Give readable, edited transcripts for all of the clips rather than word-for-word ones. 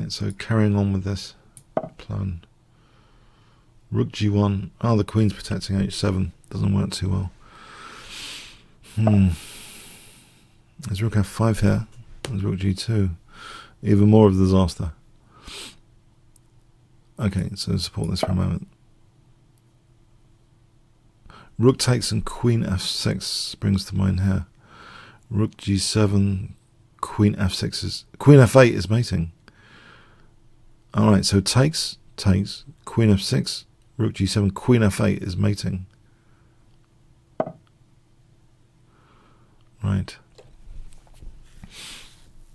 Right, so carrying on with this plan. Rook g1. Oh, the queen's protecting h7. Doesn't work too well. There's rook f5 here. There's rook g2. Even more of a disaster. Okay, so support this for a moment. Rook takes and queen f6 springs to mind here. Rook g7, queen f6 is... Queen f8 is mating. Alright, so takes, queen f6, rook g7, queen f8 is mating. Right.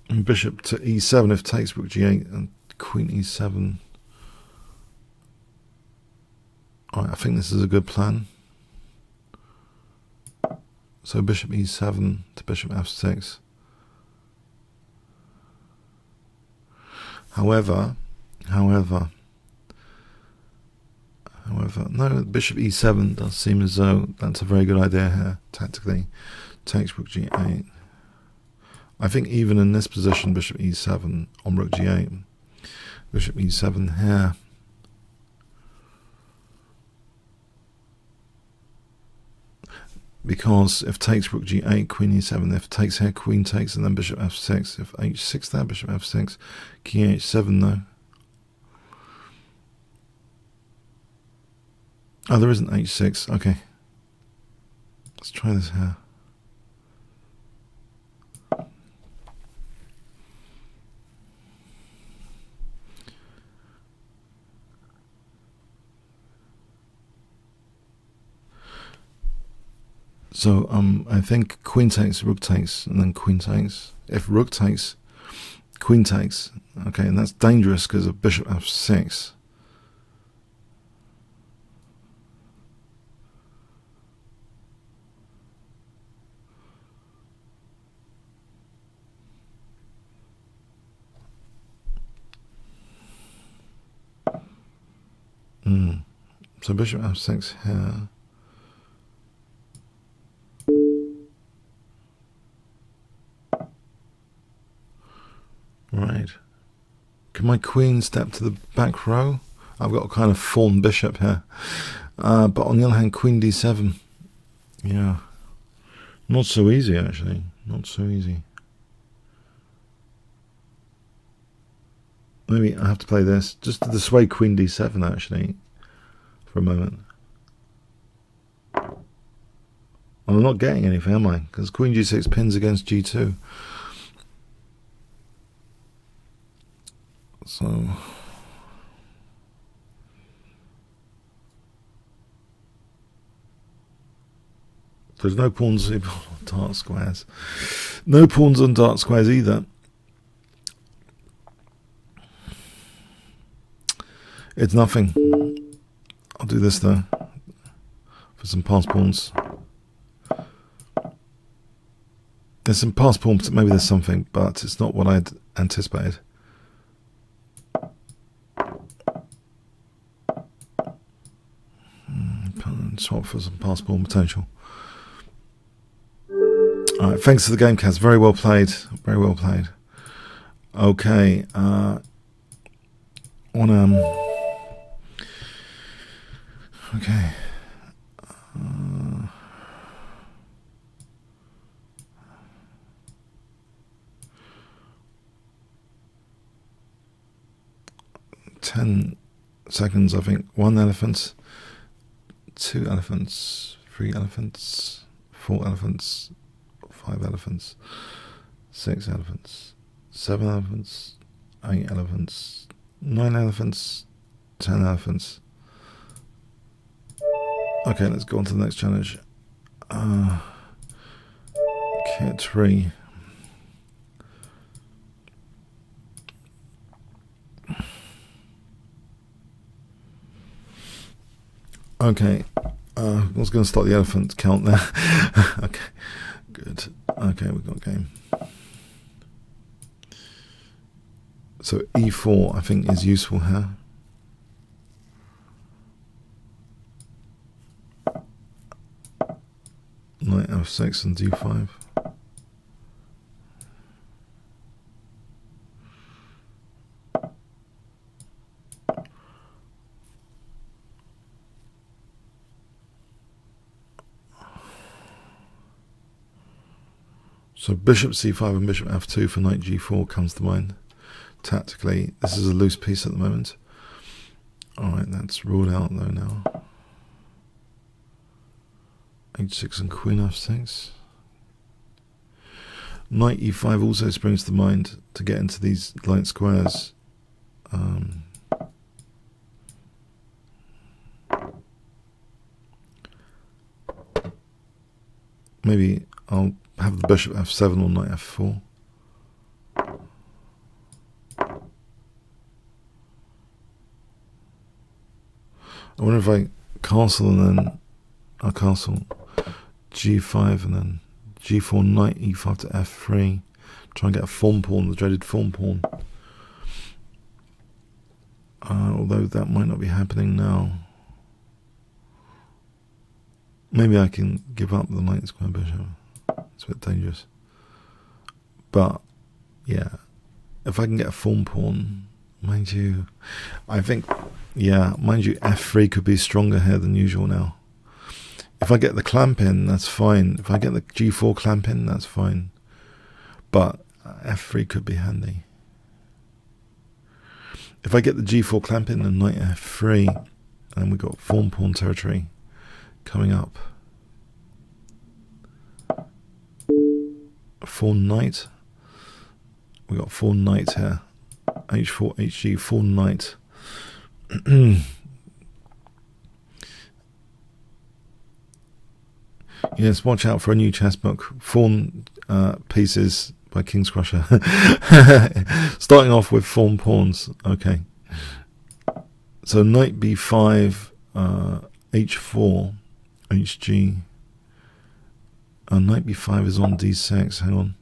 And bishop to e7 if takes, rook g8 and queen e7. Alright, I think this is a good plan. So bishop e7 to bishop f6. However, no, bishop e7 does seem as though that's a very good idea here, tactically. Takes rook g8. I think even in this position, bishop e7 on rook g8. Bishop e7 here. Because if takes rook g8, queen e7, if takes here, queen takes, and then bishop f6. If h6 there, bishop f6, king h7 though. Oh, there isn't h6. Okay. Let's try this here. So I think queen takes, rook takes, and then queen takes. If rook takes, queen takes. Okay, and that's dangerous because of bishop f6. So bishop f6 here. Right. Can my queen step to the back row? I've got a kind of fawn bishop here. But on the other hand, queen d7. Yeah. Not so easy, actually. Not so easy. Maybe I have to play this. Just to dissuade queen d7, actually, for a moment. Well, I'm not getting anything, am I? Because queen g6 pins against g2. So... there's no pawns on dark squares. No pawns on dark squares either. It's nothing. I'll do this though. For some pass pawns. There's some pass pawns, maybe there's something, but it's not what I'd anticipated. Swap for some pass pawn potential. Alright, thanks to the game, Kaz. Very well played. Very well played. Okay. Okay. 10 seconds, I think. 1 elephant, 2 elephants, 3 elephants, 4 elephants, 5 elephants, 6 elephants, 7 elephants, 8 elephants, 9 elephants, 10 elephants. Okay, let's go on to the next challenge. Kit 3. Okay, I was going to start the elephant count there. Okay, good. Okay, we've got game. So e4, I think, is useful here. Knight f6 and d5. So bishop c5 and bishop f2 for knight g4 comes to mind. Tactically, this is a loose piece at the moment. Alright, that's ruled out though now. h6 and queen f6. Knight e5 also springs to mind to get into these light squares. Maybe I'll have the bishop f7 or knight f4. I wonder if I castle and then I'll castle g5 and then g4, knight e5 to f3. Try and get a form pawn, the dreaded form pawn. Although that might not be happening now. Maybe I can give up the knight square bishop. It's a bit dangerous. But, yeah. If I can get a form pawn, mind you, I think, yeah, mind you, f3 could be stronger here than usual now. If I get the clamp in, that's fine. If I get the g4 clamp in, that's fine. But f3 could be handy. If I get the g4 clamp in and knight f3, and we've got form pawn territory coming up. 4 knight. We got 4 knight here. h4, hg, 4 knight. Yes, watch out for a new chess book. 4 pieces by Kingscrusher. Starting off with form pawns. Okay. So knight b5, h4, hg. Knight b5 is on d6. Hang on.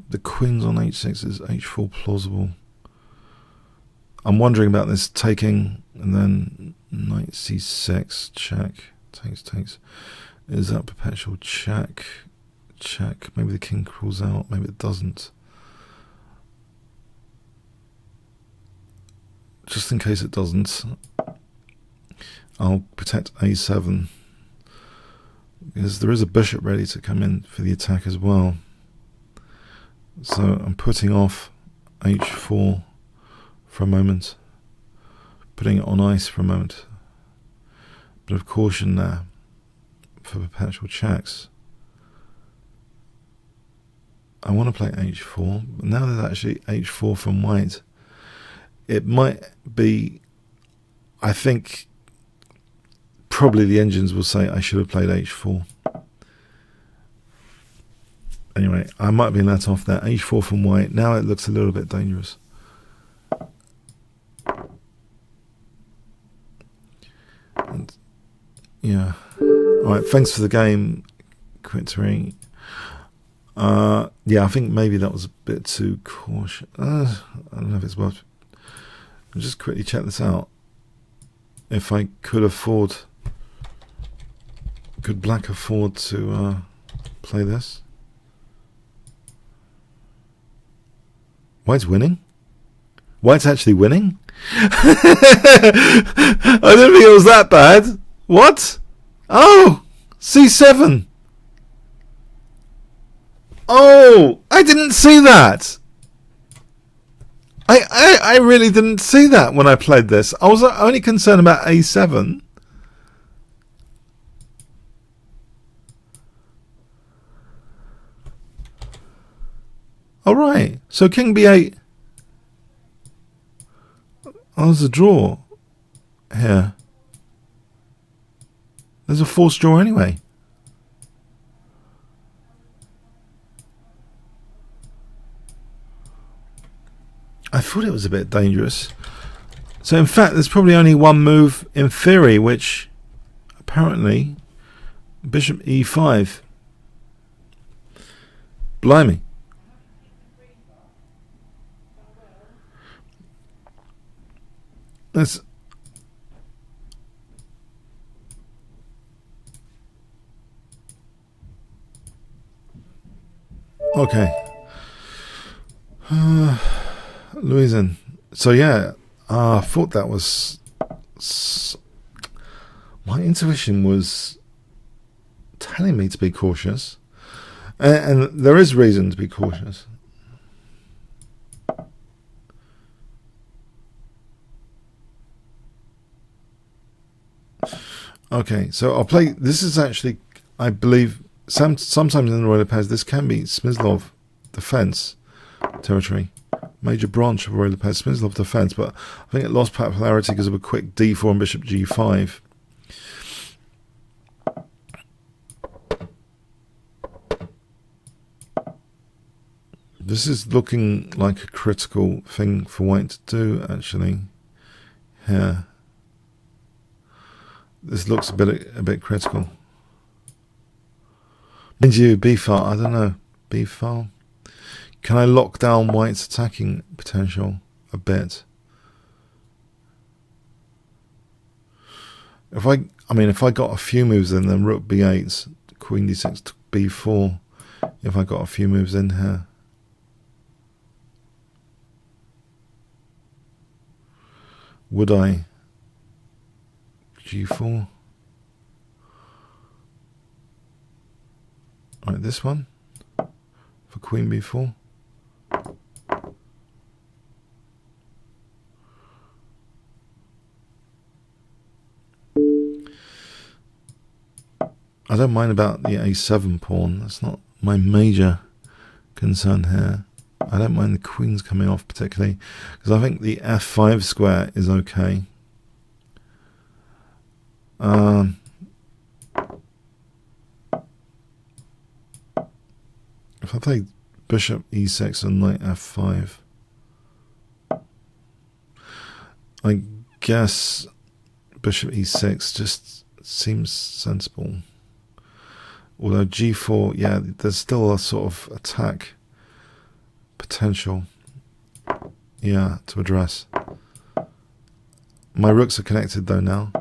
The queen's on h6. Is h4 plausible? I'm wondering about this taking and then knight c6, check, takes. Is that perpetual check? Check. Maybe the king crawls out, maybe it doesn't. Just in case it doesn't, I'll protect a7. Because there is a bishop ready to come in for the attack as well. So I'm putting off h4 for a moment, putting it on ice for a moment. Bit of caution there for perpetual checks. I want to play h4, but now there's actually h4 from white. It might be, I think, probably the engines will say I should have played h4. Anyway, I might be let off there. h4 from white. Now it looks a little bit dangerous. And, yeah. Alright, thanks for the game, Quittery. Yeah, I think maybe that was a bit too cautious. I don't know if it's worth. I'll just quickly check this out. If I could afford, could black afford to play this? White's winning? White's actually winning? I didn't think it was that bad. What? Oh, c7. Oh, I didn't see that. I really didn't see that when I played this. I was only concerned about a7. All right. So king b8. Oh, there's a draw here. There's a forced draw anyway. I thought it was a bit dangerous. So in fact, there's probably only one move in theory, which apparently bishop e5. Blimey. Let's okay. Louisan. So yeah, I thought that was My intuition was telling me to be cautious, and there is reason to be cautious. Okay, so I'll play. This is actually, I believe, sometimes in the royal pairs, this can be Smyslov defense territory, major branch of royal pairs, Smyslov defense, but I think it lost popularity because of a quick d4 and bishop g5. This is looking like a critical thing for white to do, actually. Here. This looks a bit critical. Mind you, b-file, I don't know. B-file. Can I lock down white's attacking potential a bit? If I got a few moves in, then rook b8, queen d6 to b4. If I got a few moves in here. Would I? G4. Right, this one for queen b4. I don't mind about the a7 pawn. That's not my major concern here. I don't mind the queens coming off particularly, because I think the f5 square is okay. If I play bishop e6 and knight f5, I guess bishop e6 just seems sensible. Although g4, yeah, there's still a sort of attack potential, yeah, to address. My rooks are connected though now.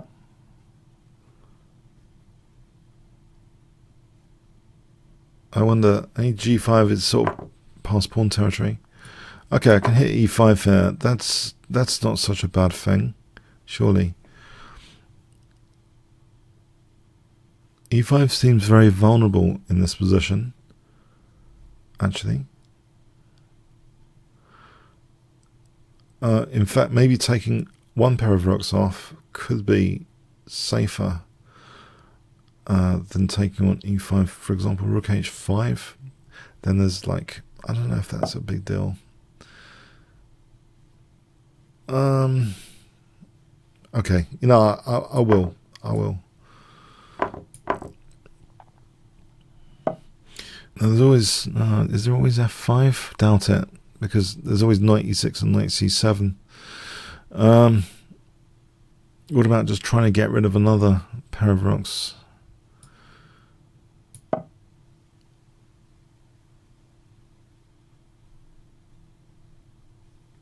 I wonder, any g5 is sort of past pawn territory. Okay, I can hit e5 here. That's not such a bad thing, surely. e5 seems very vulnerable in this position, actually. In fact, maybe taking one pair of rooks off could be safer than taking on e5, for example, rook h5. Then there's like, I don't know if that's a big deal. Okay, you know, I will. Now there's always, is there always f5? Doubt it, because there's always knight e6 and knight c7. What about just trying to get rid of another pair of rooks?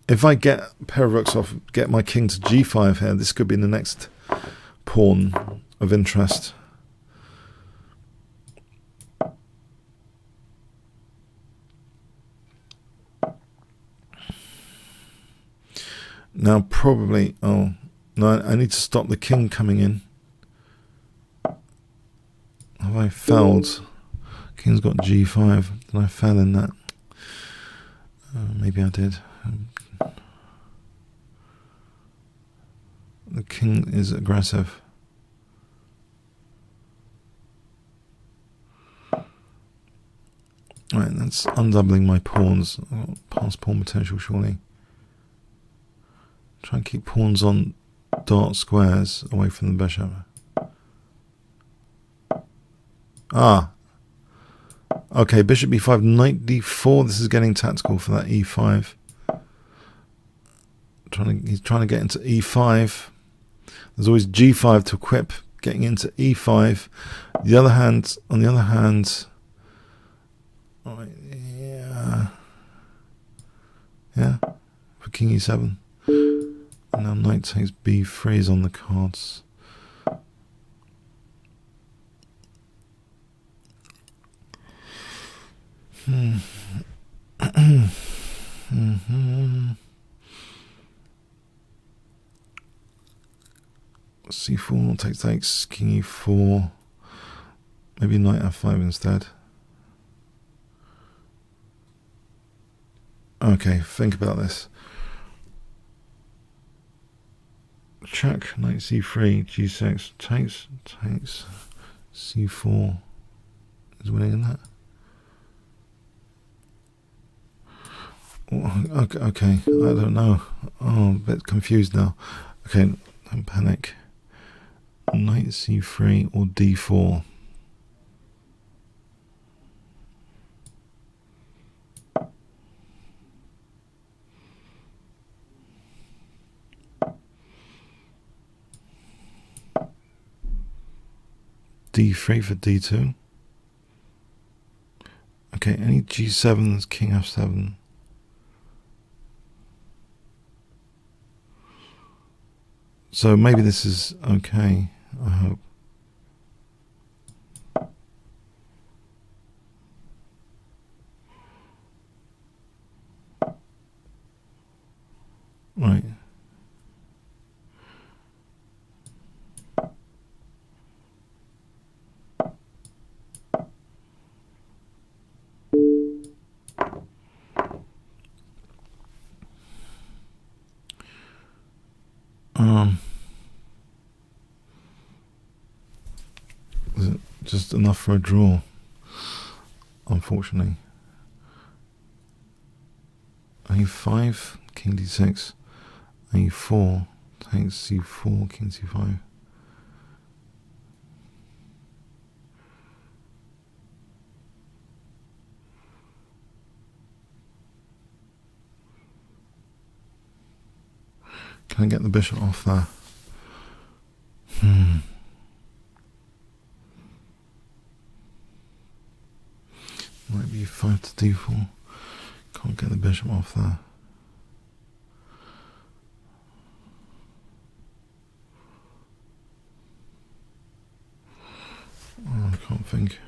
If I get a pair of rooks off, get my king to g5 here, this could be the next pawn of interest. Now probably, oh, no, I need to stop the king coming in. Have I failed? King's got g5. Did I fail in that? Maybe I did. The king is aggressive. Right, that's undoubling my pawns. I've got past pawn potential, surely. Try and keep pawns on dark squares away from the bishop. Ah. Okay, bishop b5, knight d4. This is getting tactical for that e5. He's trying to get into e5. There's always g5 to equip getting into e5. On the other hand, right, yeah, for king e7. And now knight takes b3 is on the cards. c4 takes, king e4, maybe knight f5 instead. Okay, think about this. Check, knight c3, g6, takes, c4 is winning in that. Okay, I don't know. Oh, I'm a bit confused now. Okay, don't panic. Knight c3 or d4. d3 for d2. Okay, any g7s, king f7. So maybe this is okay, I hope. Right. Is it just enough for a draw? Unfortunately. a5, king d6, a4, takes c4, king c5. Can I get the bishop off there? Might be 5 to d4. Can't get the bishop off there. Oh, I can't think.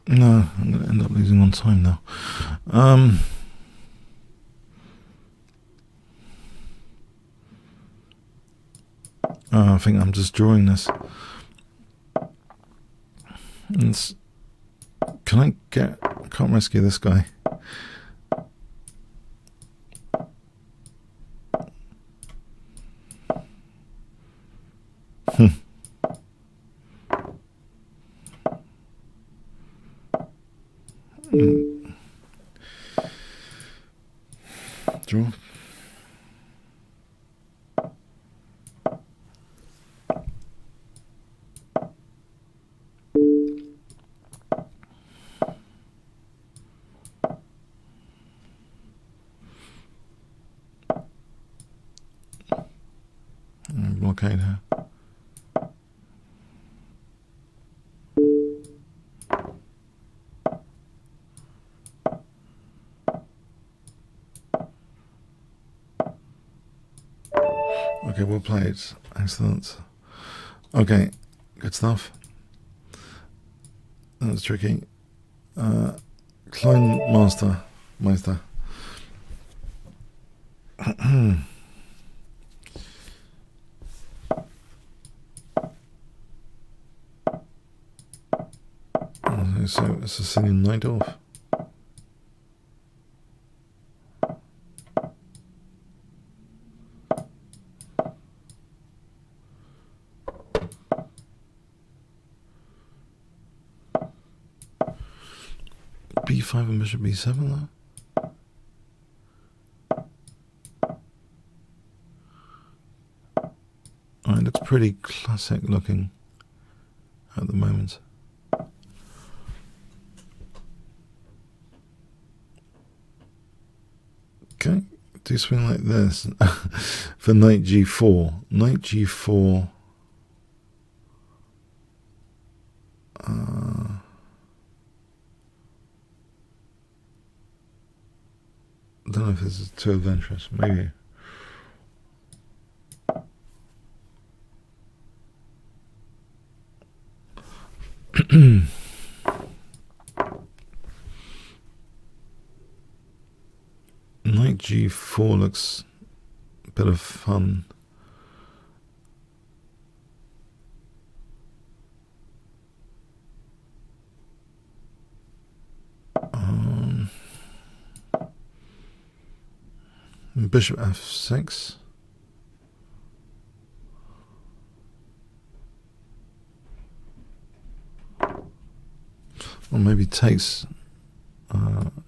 No, I'm going to end up losing on time now. I think I'm just drawing this. Can I can't rescue this guy. Draw. Blockade her. Okay, we'll play it. Excellent. Okay, good stuff. That was tricky. Klein Meister. So it's a Sicilian knight off. b5 and bishop b7 though. Alright, looks pretty classic looking at the moment. Okay, do something like this for knight g4. Knight g4. I don't know if this is too adventurous. Maybe. Knight G4 looks a bit of fun. Bishop F6. Or maybe takes,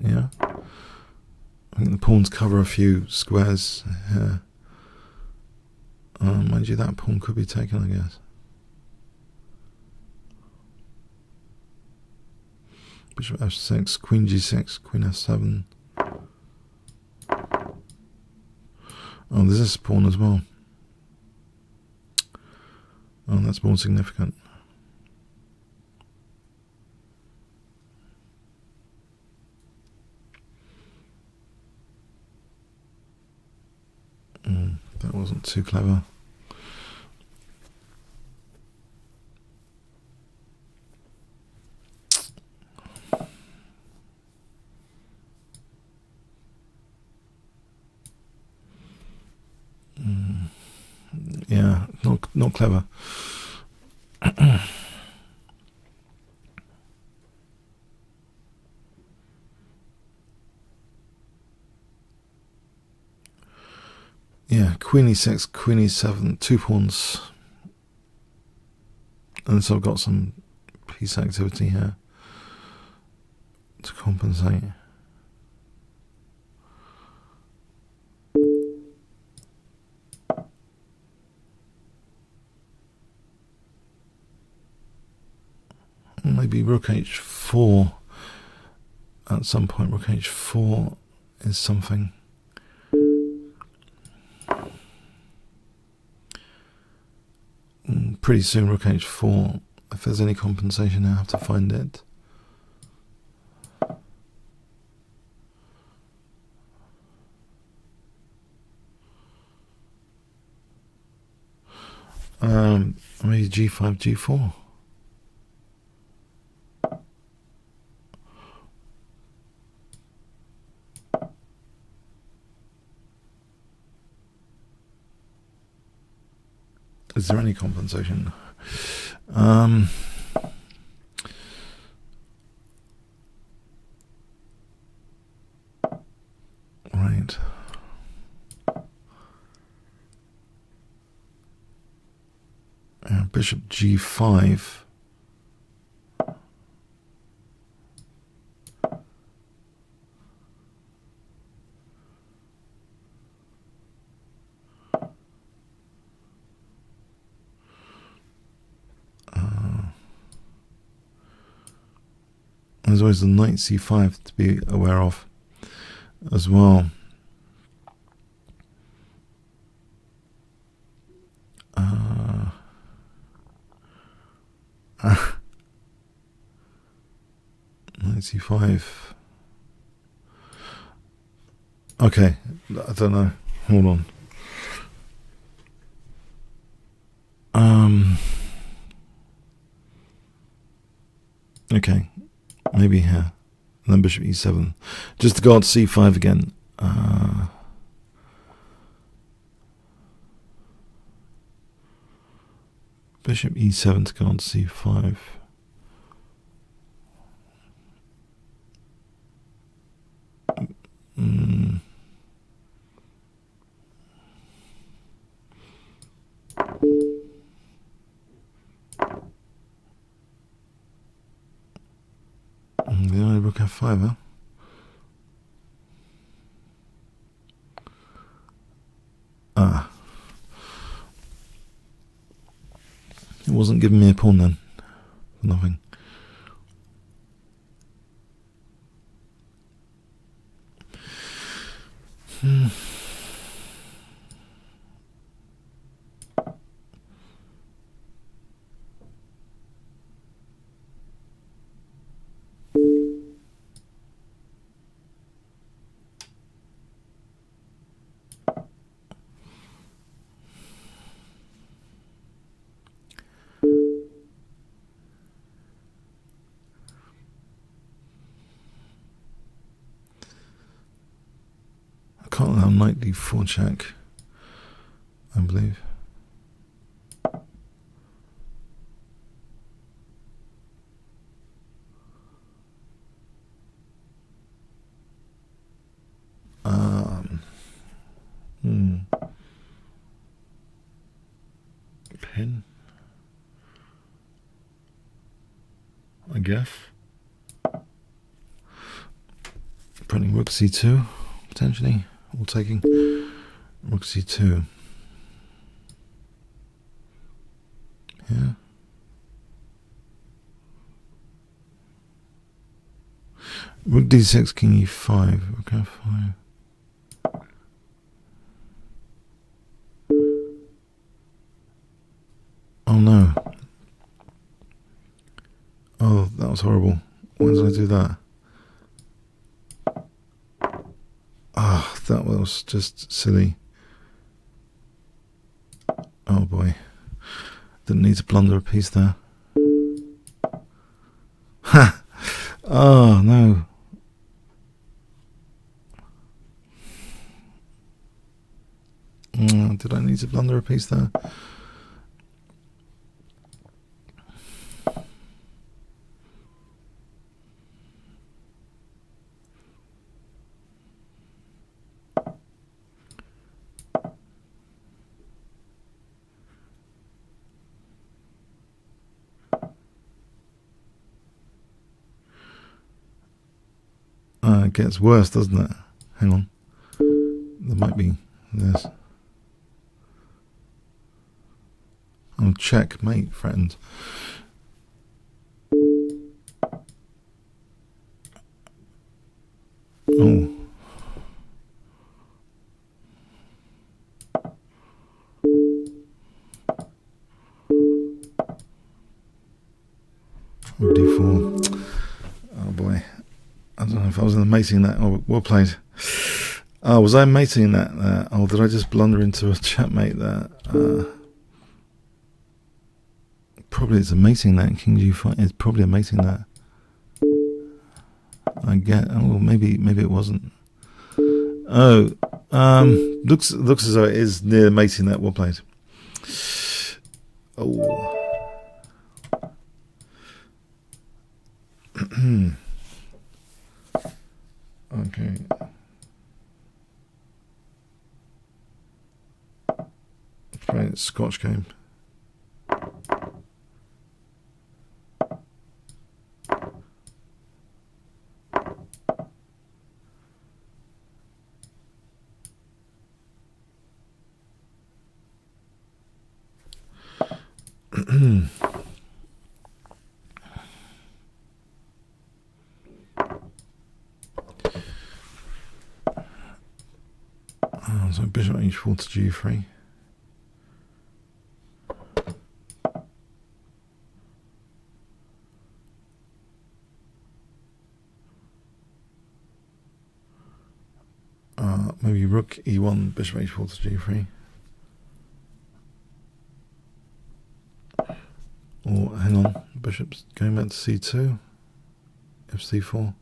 yeah. I think the pawns cover a few squares here. Mind you, that pawn could be taken, I guess. Bishop F6, Queen G6, Queen F7. Oh, there's this pawn as well. Oh, that's more significant. That wasn't too clever. Yeah, not clever. Yeah, Queen E6, Queen E7, 2 pawns. And so I've got some piece activity here to compensate. Maybe Rook H4 at some point. Rook H4 is something. Pretty soon Rook H4. If there's any compensation, I have to find it. Maybe G5, G4. Is there any compensation? Right. Bishop G5. There's always the Knight C5 to be aware of as well. Knight C5. Okay, I don't know. Hold on. Okay, maybe here. And then Bishop E7. Just to guard C5 again. Bishop E7 to guard C5. The only Rook F5, huh? It wasn't giving me a pawn then. Nothing. can't allow knight d4 check, I believe. Pin, I guess. Printing rook c2, potentially, or taking rook c2. Yeah. Rook d6, king e5, rook f5. Oh no. Oh, that was horrible. Why did I do that? Ah, oh, that was just silly. Oh boy. Didn't need to blunder a piece there. Ha! Oh no. Did I need to blunder a piece there? It gets worse, doesn't it? Hang on. There might be this. Oh, checkmate, friend. Oh. Rook d4. Oh boy. I don't know if I was in the mating that. Oh, well played. Oh, was I mating that there? Oh, did I just blunder into a checkmate there? Probably it's a mating that. King g5. It's probably a mating that. I get. Oh, maybe it wasn't. Oh, looks as though it is near mating that. Well played. Oh. Okay. Playing a Scotch game. So bishop h4 to g3. Maybe rook e1, bishop h4 to g3. Or hang on, bishop's going back to c2, fc4.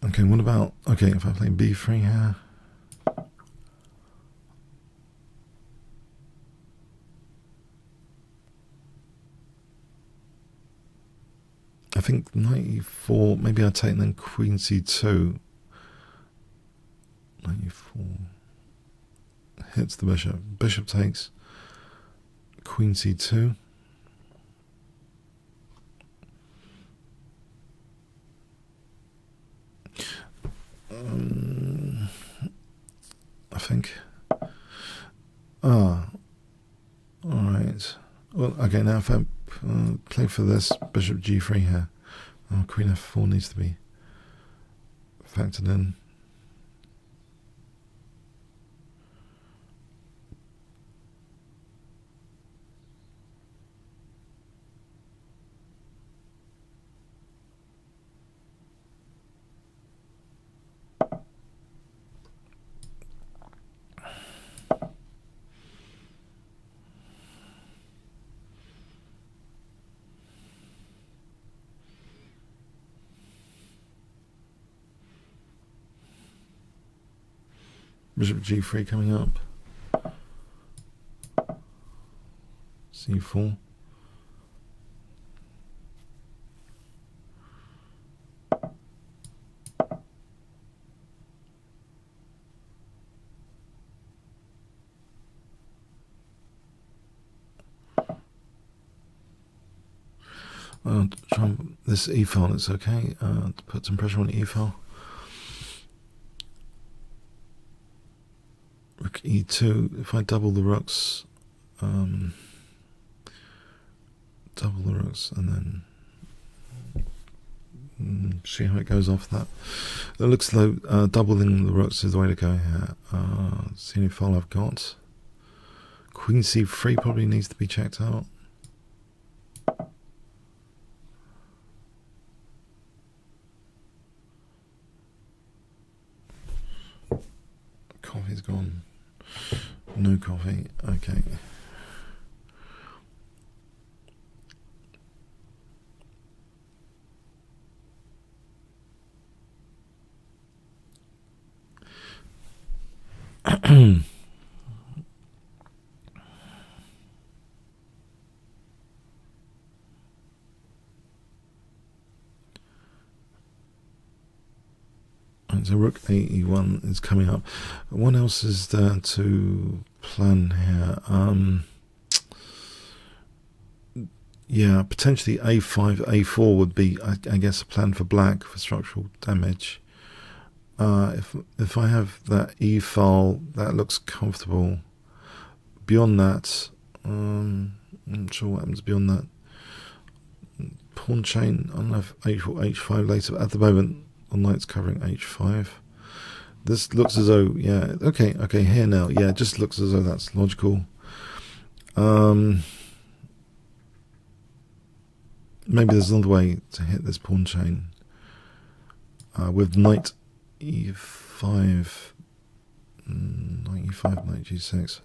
Okay, what about, okay, if I play b3 here. I think knight e4, maybe I take then queen c2. Knight e4 hits the bishop. Bishop takes queen c2. I think. All right. Well, okay. Now, if I play for this bishop g3 here, queen f4 needs to be factored in. Bishop g3 coming up. c4. This e file, it's okay. To put some pressure on the e file. Rook e2. If I double the rooks, and then see how it goes off that. It looks though doubling the rooks is the way to go here. See any file I've got. Queen c3 probably needs to be checked out. Coffee's gone. No coffee. Okay. So rook e1 is coming up. What else is there to plan here? Yeah, potentially a5, a4 would be, I guess, a plan for black for structural damage. If I have that e file, that looks comfortable. Beyond that, I'm not sure what happens beyond that. Pawn chain, I don't know if h4, h5 later. At the moment, the knight's covering h5. This looks as though, yeah, okay, here now, yeah, it just looks as though that's logical. Maybe there's another way to hit this pawn chain with knight e5, knight e5, knight g6.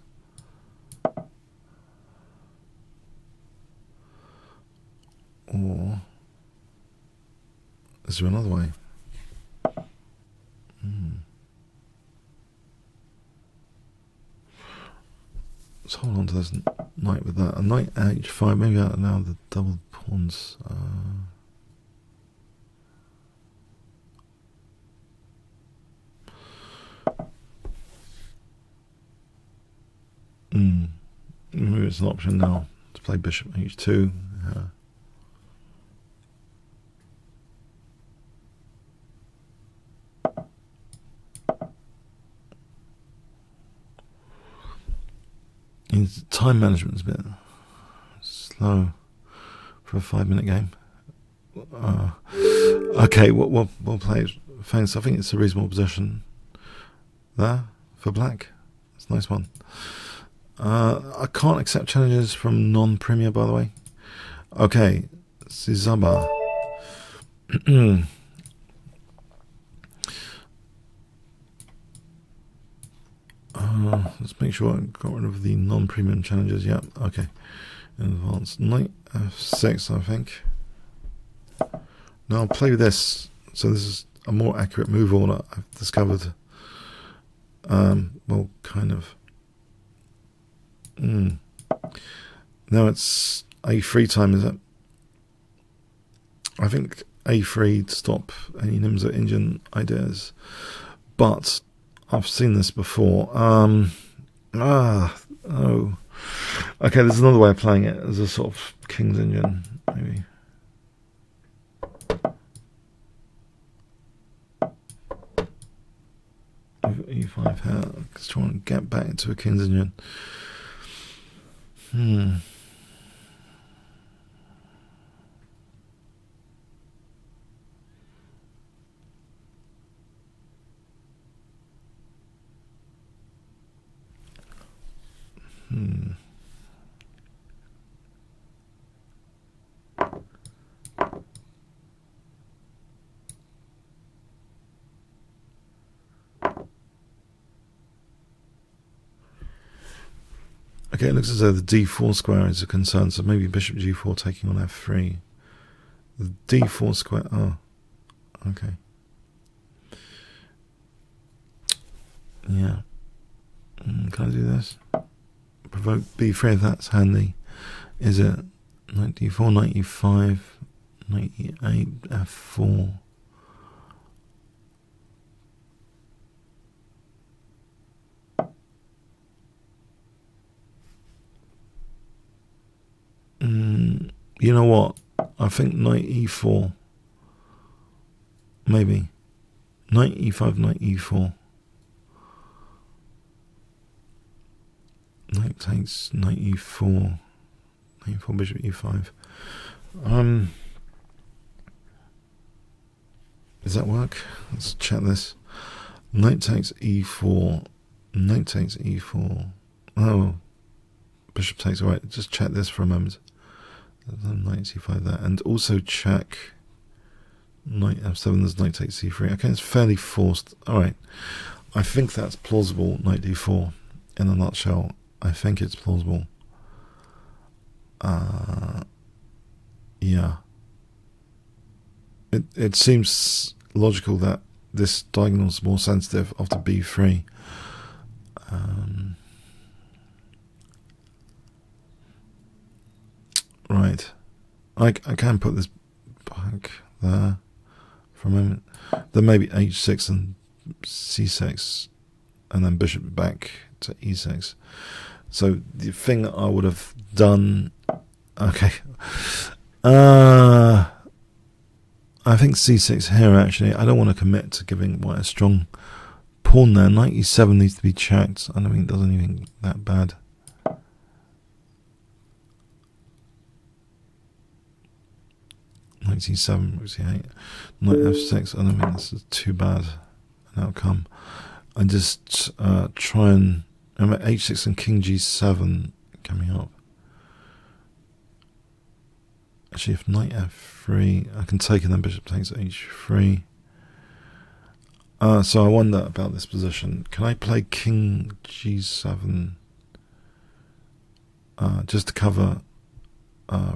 Or is there another way? Let's hold on to this knight with that. A knight h5, maybe I'll allow the double pawns. Maybe it's an option now to play bishop h2. Time management's a bit slow for a 5-minute game. Okay, we'll play it. Thanks. I think it's a reasonable position there for black. It's a nice one. I can't accept challenges from non-premier, by the way. Okay, Zizaba. Let's make sure I got rid of the non-premium challenges. Yep, okay. In advance, knight f6, I think. Now I'll play with this. So this is a more accurate move order I've discovered. Well, kind of. Now it's a3 time, is it? I think a3 to stop any Nimzo Indian ideas, but I've seen this before. Oh. Okay, there's another way of playing it as a sort of King's Indian, maybe. E5 here. Let's try and get back into a King's Indian. Okay, it looks as though the d4 square is a concern, so maybe bishop g4 taking on f3. The d4 square, oh, okay. Yeah, Can I do this? Provoke b3 if that's handy. Is it 94, 95, 98, f4? You know what? I think knight e4. Maybe. Knight e5, knight e4. Knight takes knight e4. Knight e4, bishop e5. Does that work? Let's check this. Knight takes e4. Knight takes e4. Oh. Bishop takes. Alright, just check this for a moment. Knight c5 there. And also check knight f7. There's knight takes c3. Okay, it's fairly forced. Alright. I think that's plausible. Knight d4. In a nutshell. I think it's plausible. Yeah. It seems logical that this diagonal is more sensitive after b3. Right. I can put this back there for a moment. Then maybe h6 and c6, and then bishop back to e6. So the thing I would have done, okay. I think c6 here actually. I don't want to commit to giving white a strong pawn there. Knight e7 needs to be checked. I don't think it does anything that bad. Knight c7, rook c8, knight f6. I don't think this is too bad an outcome. I just try and remember h6 and king g7 coming up. Actually, if knight f3, I can take and then bishop takes h3. So I wonder about this position. Can I play king g7 just to cover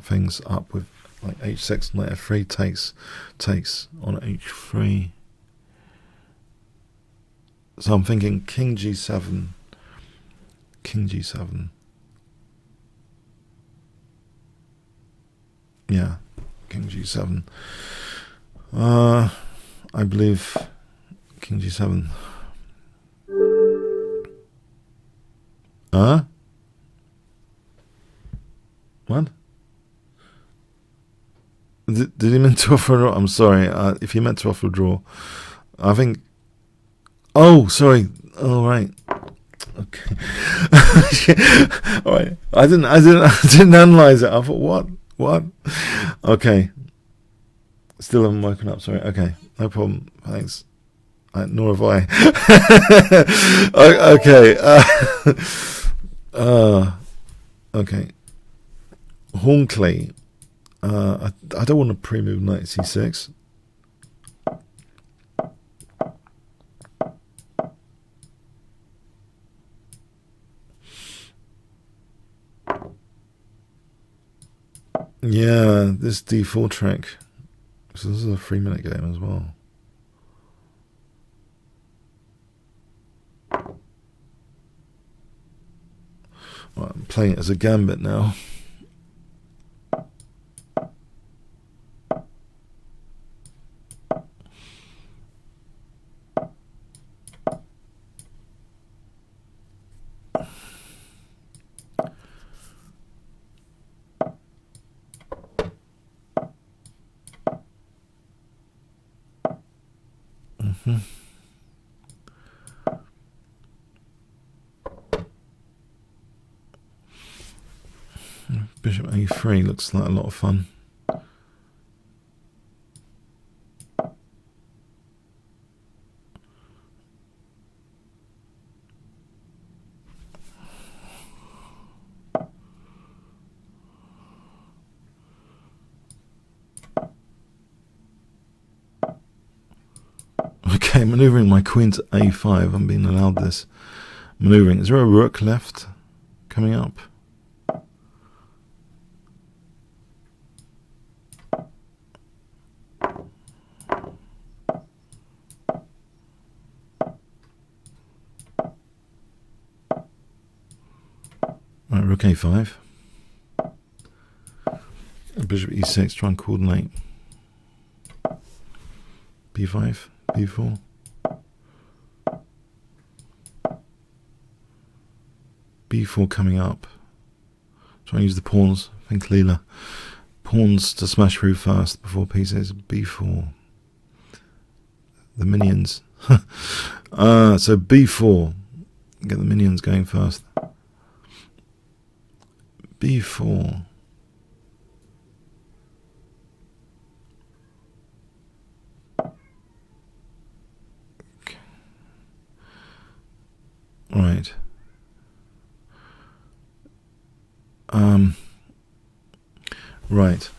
things up with like h6, knight f3 takes on h3. So I'm thinking king g7, king g7. Yeah, king g7. I believe king g7. What? Did he meant to offer a draw? I'm sorry. If he meant to offer a draw, I think. Oh, sorry. All right. Okay. All right. I didn't analyze it. I thought, what? Okay. Still haven't woken up. Sorry. Okay. No problem. Thanks. Nor have I. Okay. Okay. Hornclay. I don't want to pre-move knight c6. Yeah, this d4 trick. So this is a 3-minute game as well. Right, I'm playing it as a gambit now. Bishop a3 looks like a lot of fun. Okay, maneuvering my queen to a5. I'm being allowed this maneuvering. Is there a rook left coming up? Right, rook a5. Bishop e6, try and coordinate. b5, b4. b4 coming up. Try and use the pawns. I think Leela. Pawns to smash through first before pieces. b4. The minions. So b4. Get the minions going first. b4. Okay. Right. Right.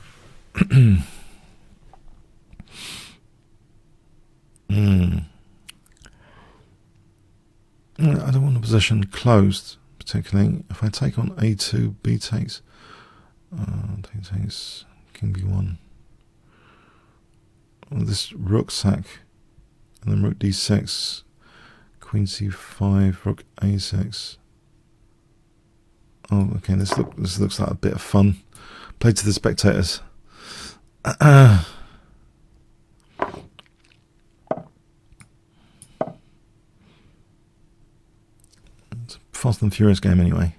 I don't want the position closed, particularly. If I take on a2, b takes, takes king b1. Well, this rook sack, and then rook d6, queen c5, rook a6. Oh, okay. This looks like a bit of fun. Play to the spectators. It's a fast and furious game anyway.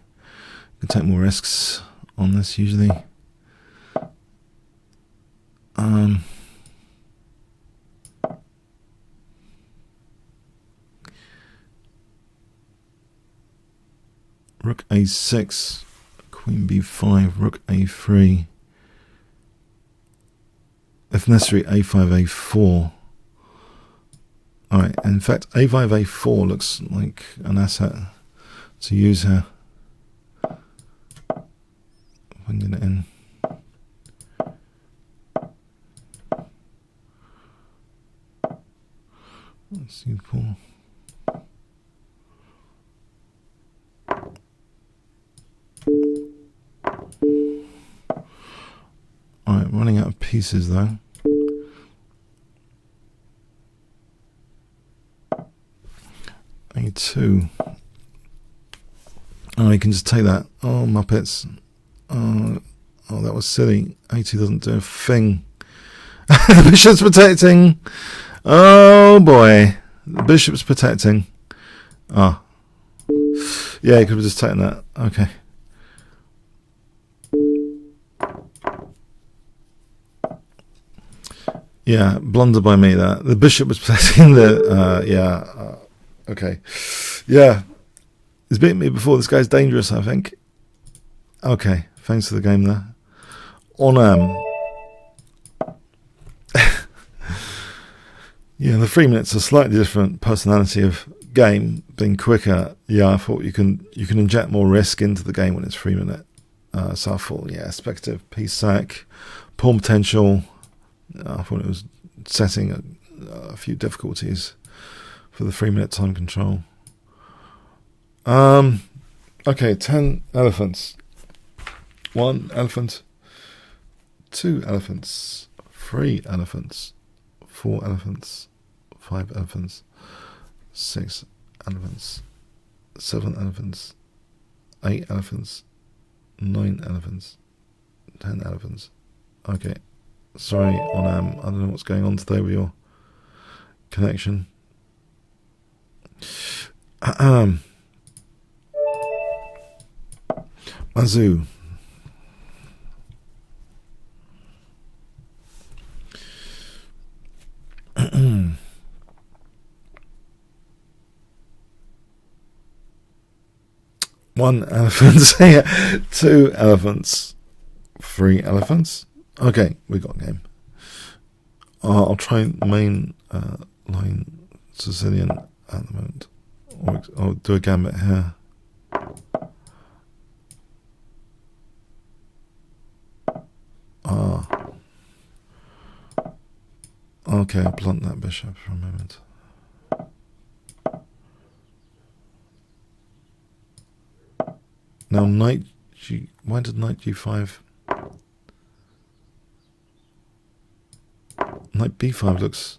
You can take more risks on this usually. Rook a6, queen b5, rook a3. If necessary, a5, a4. Alright, in fact, a5, a4 looks like an asset to use here. Winging it in. Let's see, four. Alright, running out of pieces though. A2. Oh, you can just take that. Oh, Muppets. Oh, that was silly. A2 doesn't do a thing. The bishop's protecting. Oh boy. The bishop's protecting. Ah. Yeah, you could have just taken that. Okay. Yeah, blunder by me that. The bishop was protecting the, okay. Yeah. He's beaten me before. This guy's dangerous, I think. Okay, thanks for the game there. On, yeah, the 3 minutes, a slightly different personality of game, being quicker. Yeah, I thought you can inject more risk into the game when it's 3 minute. So I thought, yeah, speculative, piece sack, pawn potential. I thought it was setting a few difficulties for the 3 minute time control. Okay, 10 elephants. 1 elephant, 2 elephants, 3 elephants, 4 elephants, 5 elephants, 6 elephants, 7 elephants, 8 elephants, 9 elephants, 10 elephants. Okay, sorry, on I don't know what's going on today with your connection. Mazoo. One elephant, 2 elephants, 3 elephants. Okay, we got a game. I'll try main line Sicilian at the moment. Or I'll do a gambit here. Okay, I'll blunt that bishop for a moment. Now knight G. Why did knight G5? Knight B5 looks.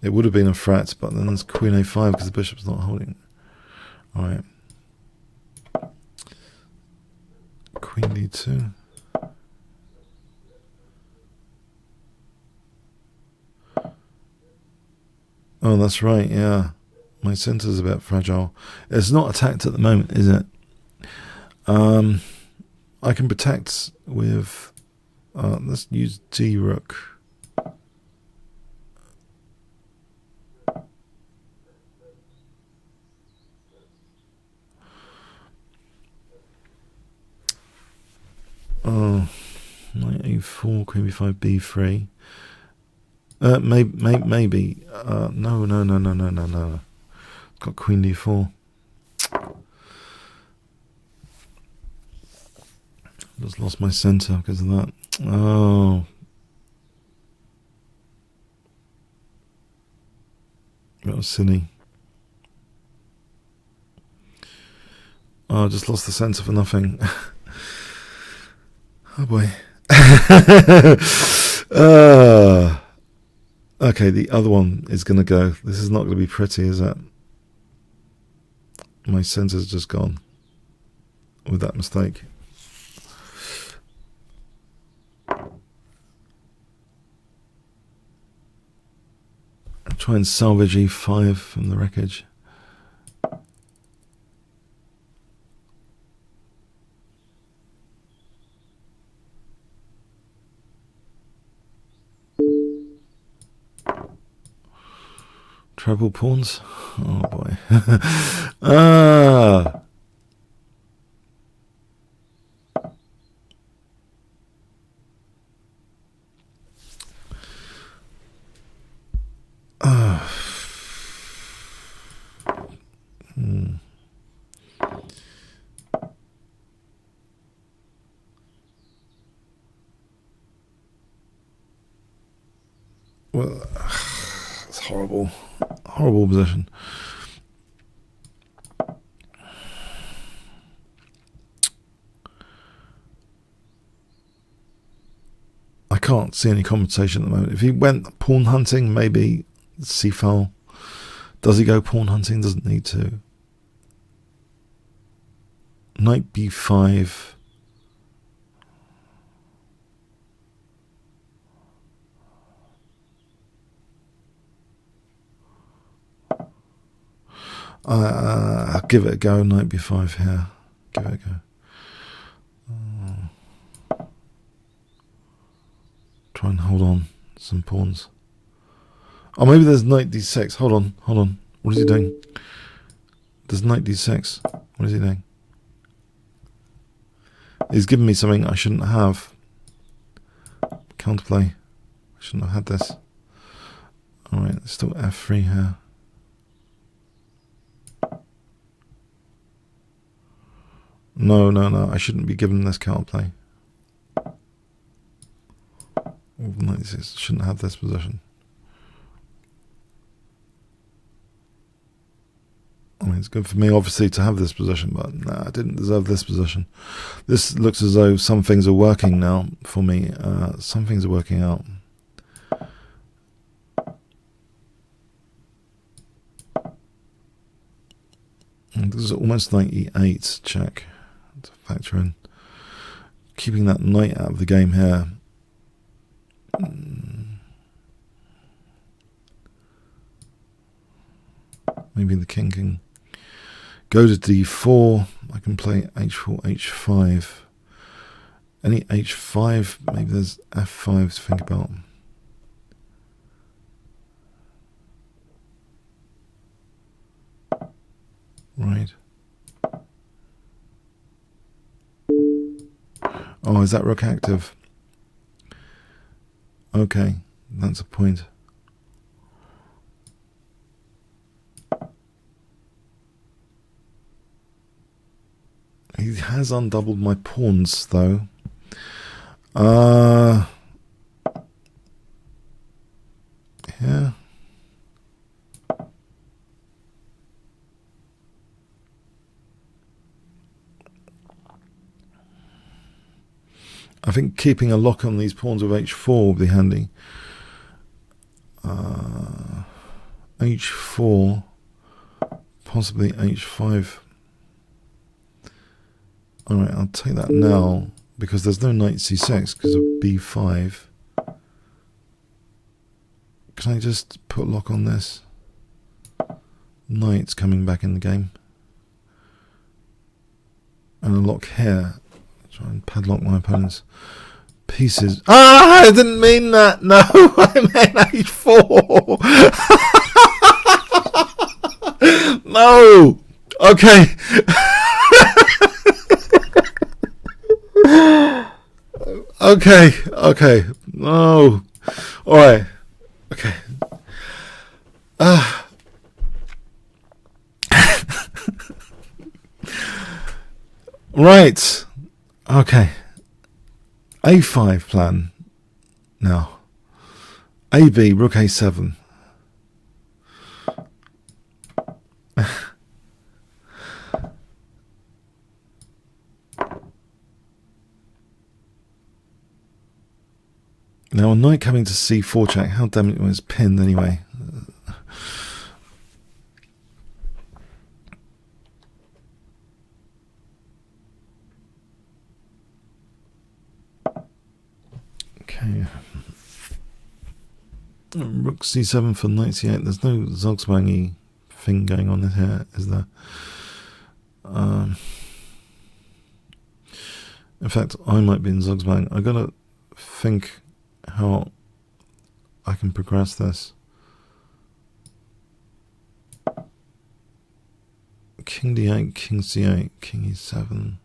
It would have been a threat, but then there's queen A5 because the bishop's not holding. All right. Queen d2. Oh, that's right, yeah. My centre's a bit fragile. It's not attacked at the moment, is it? I can protect with... let's use d-rook. Oh, knight a4, queen b5, b3. Maybe. No. Got queen d4. Just lost my center because of that. Oh. That was silly. Oh, I just lost the center for nothing. Oh boy. Okay, the other one is going to go. This is not going to be pretty, is it? My center's just gone with that mistake. I'll try and salvage e5 from the wreckage. Treble pawns? Oh boy. Ah! Well, it's horrible. Horrible position. I can't see any compensation at the moment. If he went pawn hunting, maybe c-file. Does he go pawn hunting? Doesn't need to. Knight b5. I'll give it a go. Knight b5 here. Give it a go. Try and hold on some pawns. Oh, maybe there's knight d6. Hold on. What is he doing? There's knight d6. What is he doing? He's giving me something I shouldn't have. Counterplay. I shouldn't have had this. Alright, there's still f3 here. No. I shouldn't be given this counterplay. Knight d6. Shouldn't have this position. I mean, it's good for me, obviously, to have this position, but nah, I didn't deserve this position. This looks as though some things are working now for me. Some things are working out. And this is almost like e8 check to factor in. Keeping that knight out of the game here. Maybe the king can go to d4. I can play h4, h5. Any h5? Maybe there's f5 to think about. Right. Oh, is that rook active? Okay, that's a point. He has undoubled my pawns, though. Yeah. I think keeping a lock on these pawns with h4 would be handy. H4, possibly h5. Alright, I'll take that now, because there's no knight c6 because of b5. Can I just put lock on this? Knight's coming back in the game. And a lock here. Try and padlock my opponent's pieces. Ah, I didn't mean that. No, I meant h4. No. Okay. Okay. No. All right. Okay. Right. Okay. A5 plan. Now. AB, rook A7. Now a knight coming to c4 check. How damn it was pinned anyway. Okay. Rook c7 for knight c8. There's no zugzwangy thing going on here, is there? In fact, I might be in zugzwang. I gotta think how I can progress this. King d8, king c8, king e7.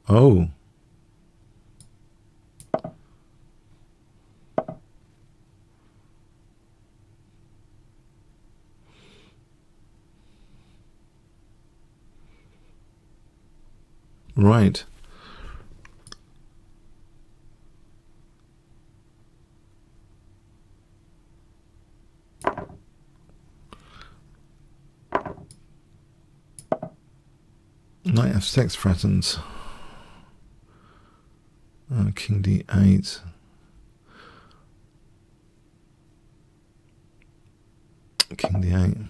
Oh. Right. Knight f6 threatens. King d8. King d8.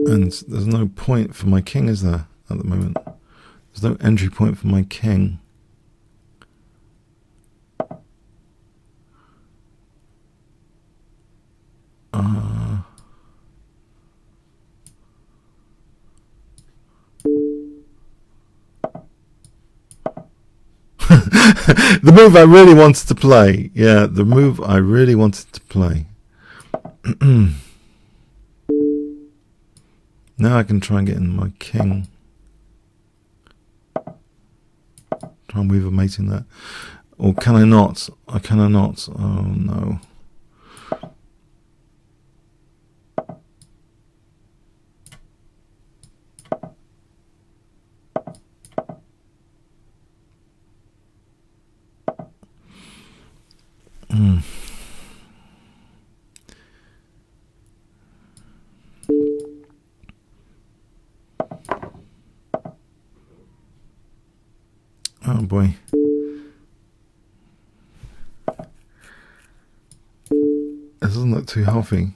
And there's no point for my king, is there, at the moment? There's no entry point for my king. The move I really wanted to play. Yeah, the move I really wanted to play. Now I can try and get in my king. Try and weave a mate in there. Or can I not? Can I not? Oh no. Oh boy. This doesn't look too healthy.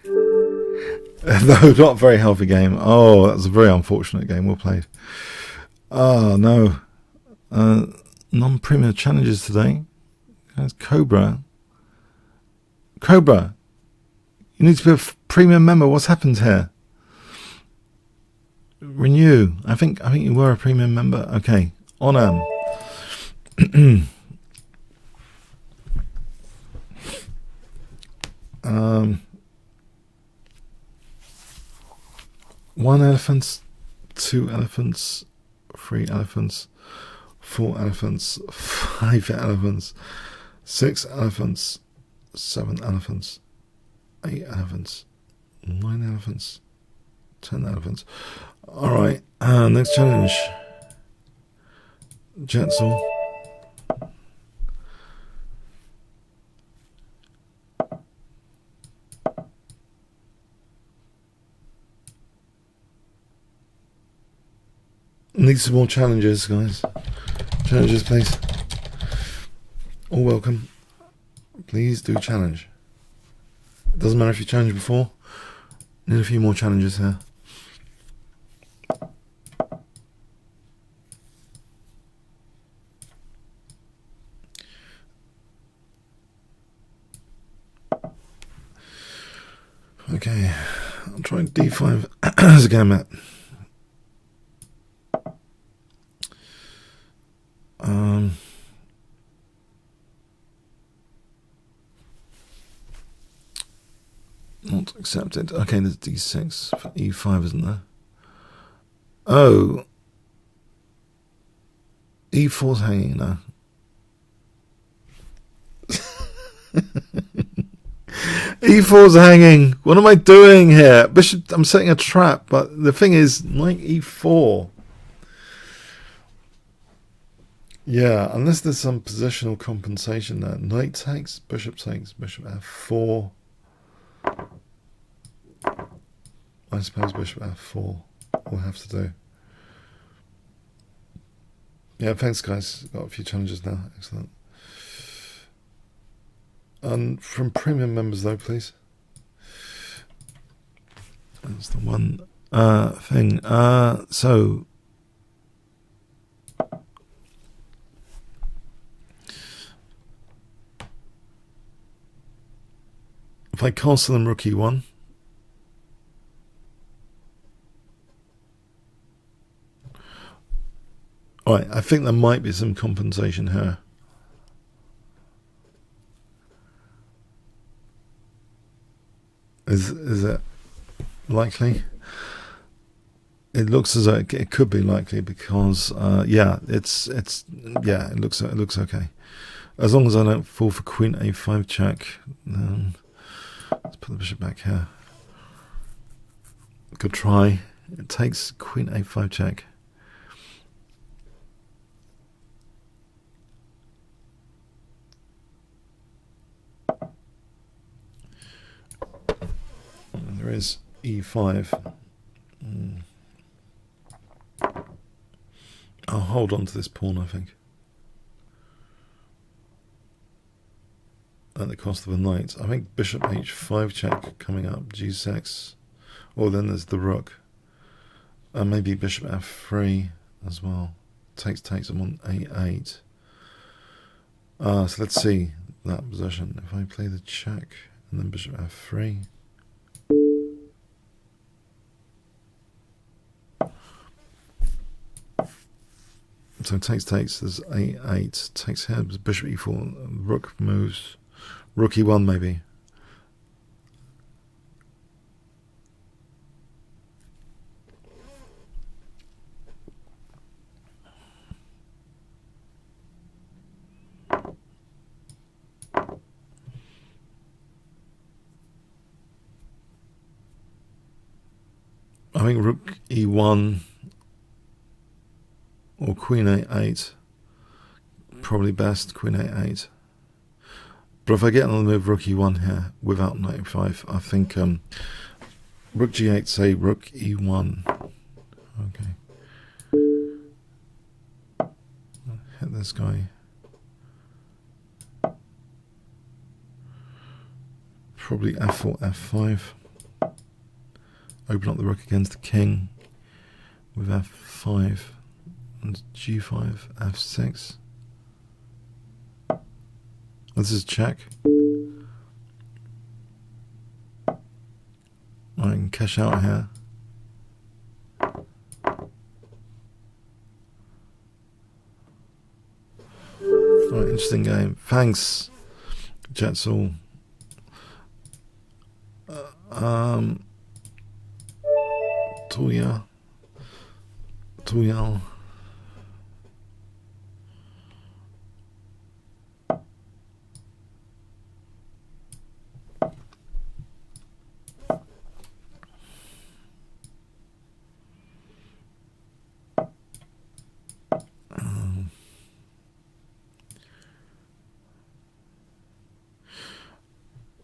No, not a very healthy game. Oh, that was a very unfortunate game. Well played. Oh no. Non-premier challenges today. There's Cobra. Cobra, you need to be a premium member. What's happened here? Renew. I think you were a premium member. Okay. On one elephant, 2 elephants, 3 elephants, 4 elephants, 5 elephants, 6 elephants, 7 elephants, 8 elephants, 9 elephants, 10 elephants. Alright, next challenge. Jetzel. Need some more challenges, guys. Challenges, please. All welcome. Please do challenge. It doesn't matter if you challenged before. Need a few more challenges here. Okay, I'll try D5 as a game, Matt. Not accepted. Okay, there's D6 for E5, isn't there? Oh, E4's hanging now. E4's hanging. What am I doing here? Bishop, I'm setting a trap, but the thing is, knight E4. Yeah, unless there's some positional compensation there. Knight takes, bishop F4. I suppose bishop F4 we'll have to do. Yeah, thanks guys. Got a few challenges now. Excellent. And from premium members though, please. That's the one thing. So if I castle them rook E1, all right, I think there might be some compensation here. Is it likely? It looks as though it could be likely because yeah, it looks okay. As long as I don't fall for Queen A5 check, then let's put the bishop back here. Good try. It takes Queen A5 check. There is E5. I'll hold on to this pawn, I think. At the cost of a knight. I think bishop H5 check coming up, G6. Or then there's the rook. And maybe bishop F3 as well. Takes I'm on A8. So let's see that position. If I play the check and then bishop F3. So takes, there's A8, takes here, bishop E4, rook moves, rook E1 maybe. I think rook E1 or Queen A8, probably best, Queen A8. But if I get on the move rook E1 here without knight E5, I think rook G8, say rook E1. Okay. Hit this guy. Probably F4, F5. Open up the rook against the king with F5. And G5, F6. This is check. I can cash out here. Alright, interesting game. Thanks, Jetsul. Tuyal.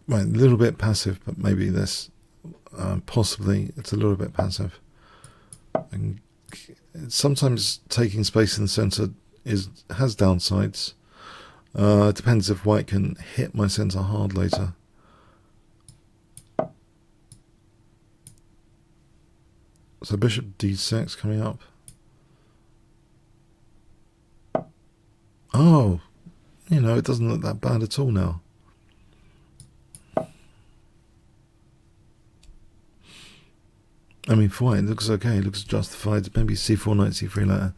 Right, a little bit passive, but maybe this, possibly, it's a little bit passive. And sometimes taking space in the centre has downsides. It depends if white can hit my centre hard later. So bishop d6 coming up. Oh, you know, it doesn't look that bad at all now. I mean, for white, it looks okay. It looks justified. Maybe c4, knight c3 later.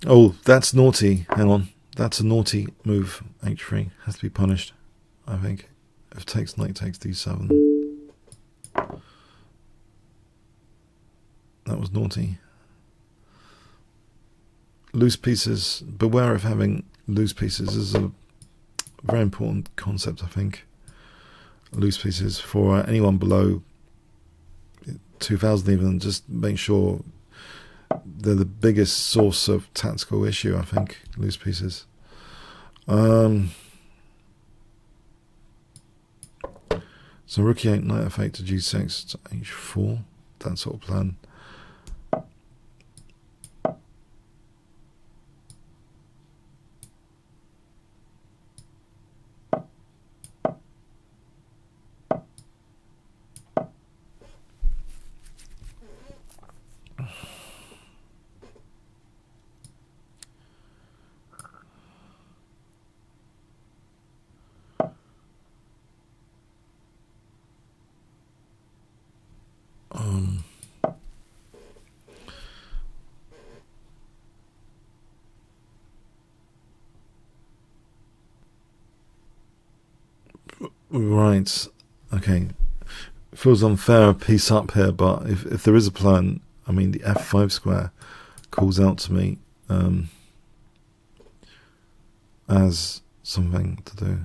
Oh, that's naughty. Hang on. That's a naughty move. h3 has to be punished, I think. If it takes knight takes d7. That was naughty. Loose pieces. Beware of having loose pieces. This is a very important concept, I think. Loose pieces for anyone below 2000 even. Just make sure they're the biggest source of tactical issue, I think. Loose pieces. So rook e8, knight f8 to g6 to h4. That sort of plan. Right, okay. Feels unfair a piece up here, but if there is a plan, I mean the f5 square calls out to me as something to do.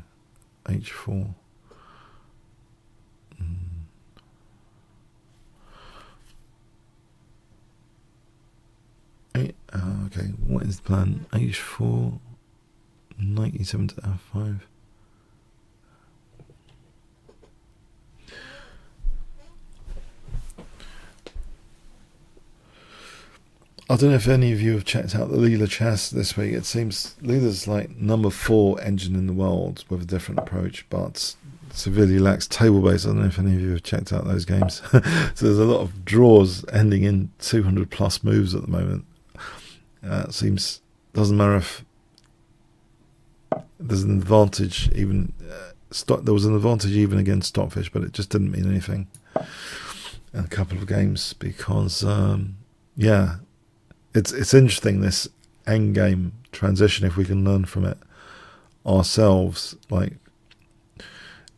h4. Okay, what is the plan? h4, knight e7 to f5. I don't know if any of you have checked out the Leela chess this week. It seems Leela's like number 4 engine in the world with a different approach, but severely lacks table base. I don't know if any of you have checked out those games. So there's a lot of draws ending in 200 plus moves at the moment. It seems doesn't matter if there's an advantage even there was an advantage even against Stockfish, but it just didn't mean anything in a couple of games because yeah. It's interesting, this endgame transition, if we can learn from it ourselves. Like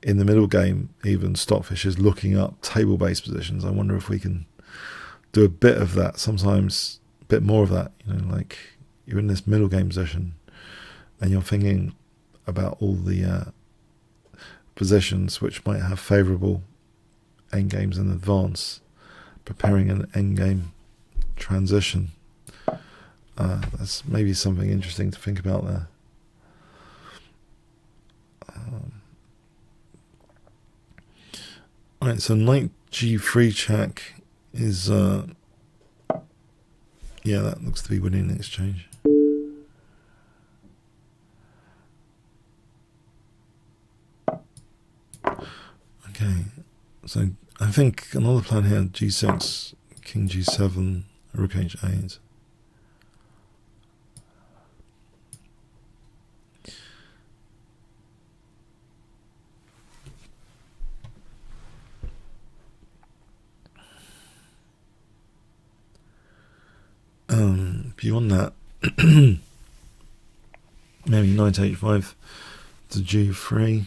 in the middle game, even Stockfish is looking up table-based positions. I wonder if we can do a bit of that, sometimes a bit more of that. You know, like you're in this middle game position and you're thinking about all the positions which might have favourable endgames in advance, preparing an endgame transition. That's maybe something interesting to think about there. Alright, so knight g3 check is yeah, that looks to be winning the exchange. Okay, so I think another plan here, g6, king g7, rook h8. Beyond that, maybe knight h5 to g3.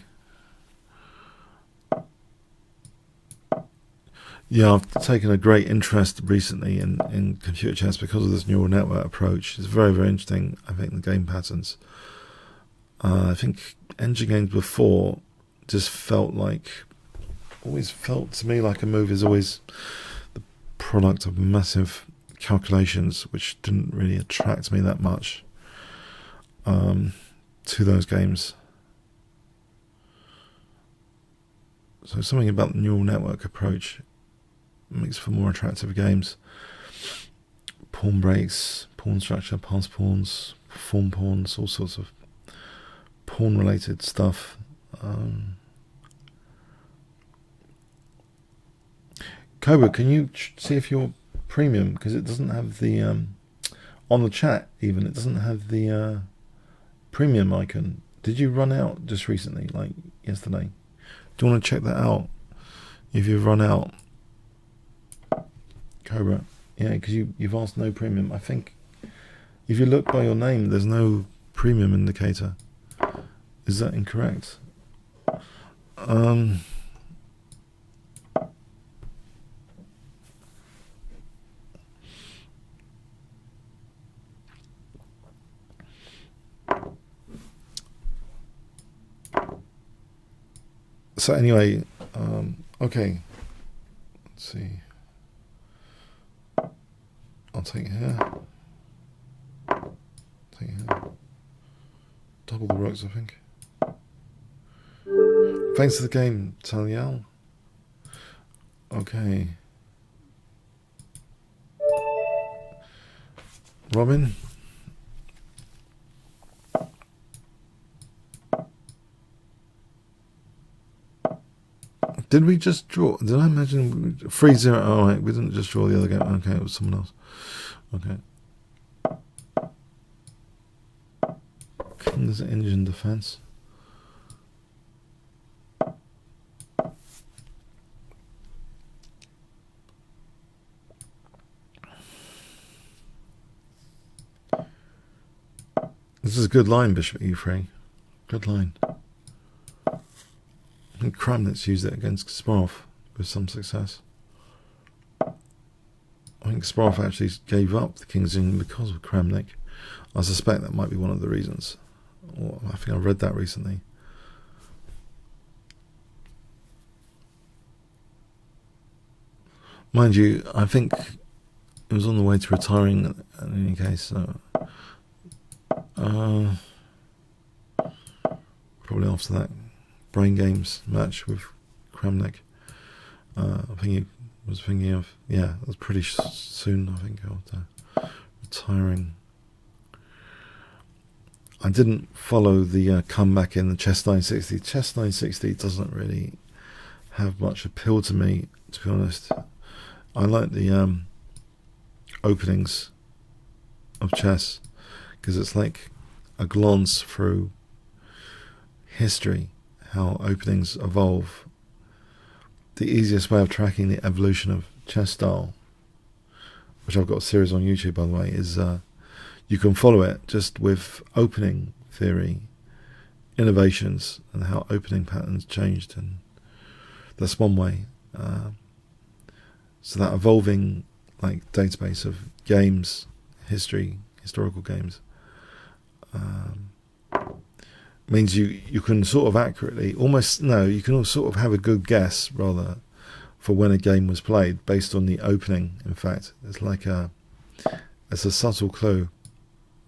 Yeah, I've taken a great interest recently in computer chess because of this neural network approach. It's very, very interesting, I think, the game patterns. I think engine games before just always felt to me like a move is always the product of massive calculations, which didn't really attract me that much to those games. So something about the neural network approach makes for more attractive games. pawn breaks, pawn structure, pass pawns, form pawns, all sorts of pawn related stuff. Cobra, can you see if your premium, because it doesn't have the on the chat even, it doesn't have the premium icon. Did you run out just recently, like yesterday? Do you want to check that out if you've run out, Cobra? Yeah, because you've asked no premium. I think if you look by your name, there's no premium indicator. Is that incorrect? So anyway, okay, let's see. I'll take here. Take here. Double the rooks, I think. Thanks for the game, Talial. Okay. Robin. Did we just draw? Did I imagine 3-0? Oh, right, we didn't just draw the other game. Okay, it was someone else. Okay. King's engine defense. This is a good line, Bishop E3. Good line. I think Kramnitz used it against Kasparov with some success. I think Kasparov actually gave up the King's England because of Kramnik. I suspect that might be one of the reasons. Or I think I read that recently. Mind you, I think it was on the way to retiring in any case. So, probably after that Brain Games match with Kramnik. I think he was thinking of, yeah, it was pretty soon, I think, after retiring. I didn't follow the comeback in the Chess 960. Chess 960 doesn't really have much appeal to me, to be honest. I like the openings of chess because it's like a glance through history, how openings evolve. The easiest way of tracking the evolution of chess style, which I've got a series on YouTube by the way, is you can follow it just with opening theory, innovations, and how opening patterns changed, and that's one way. So that evolving like database of games, historical games, means you can sort of accurately, you can sort of have a good guess rather for when a game was played based on the opening. In fact, it's like it's a subtle clue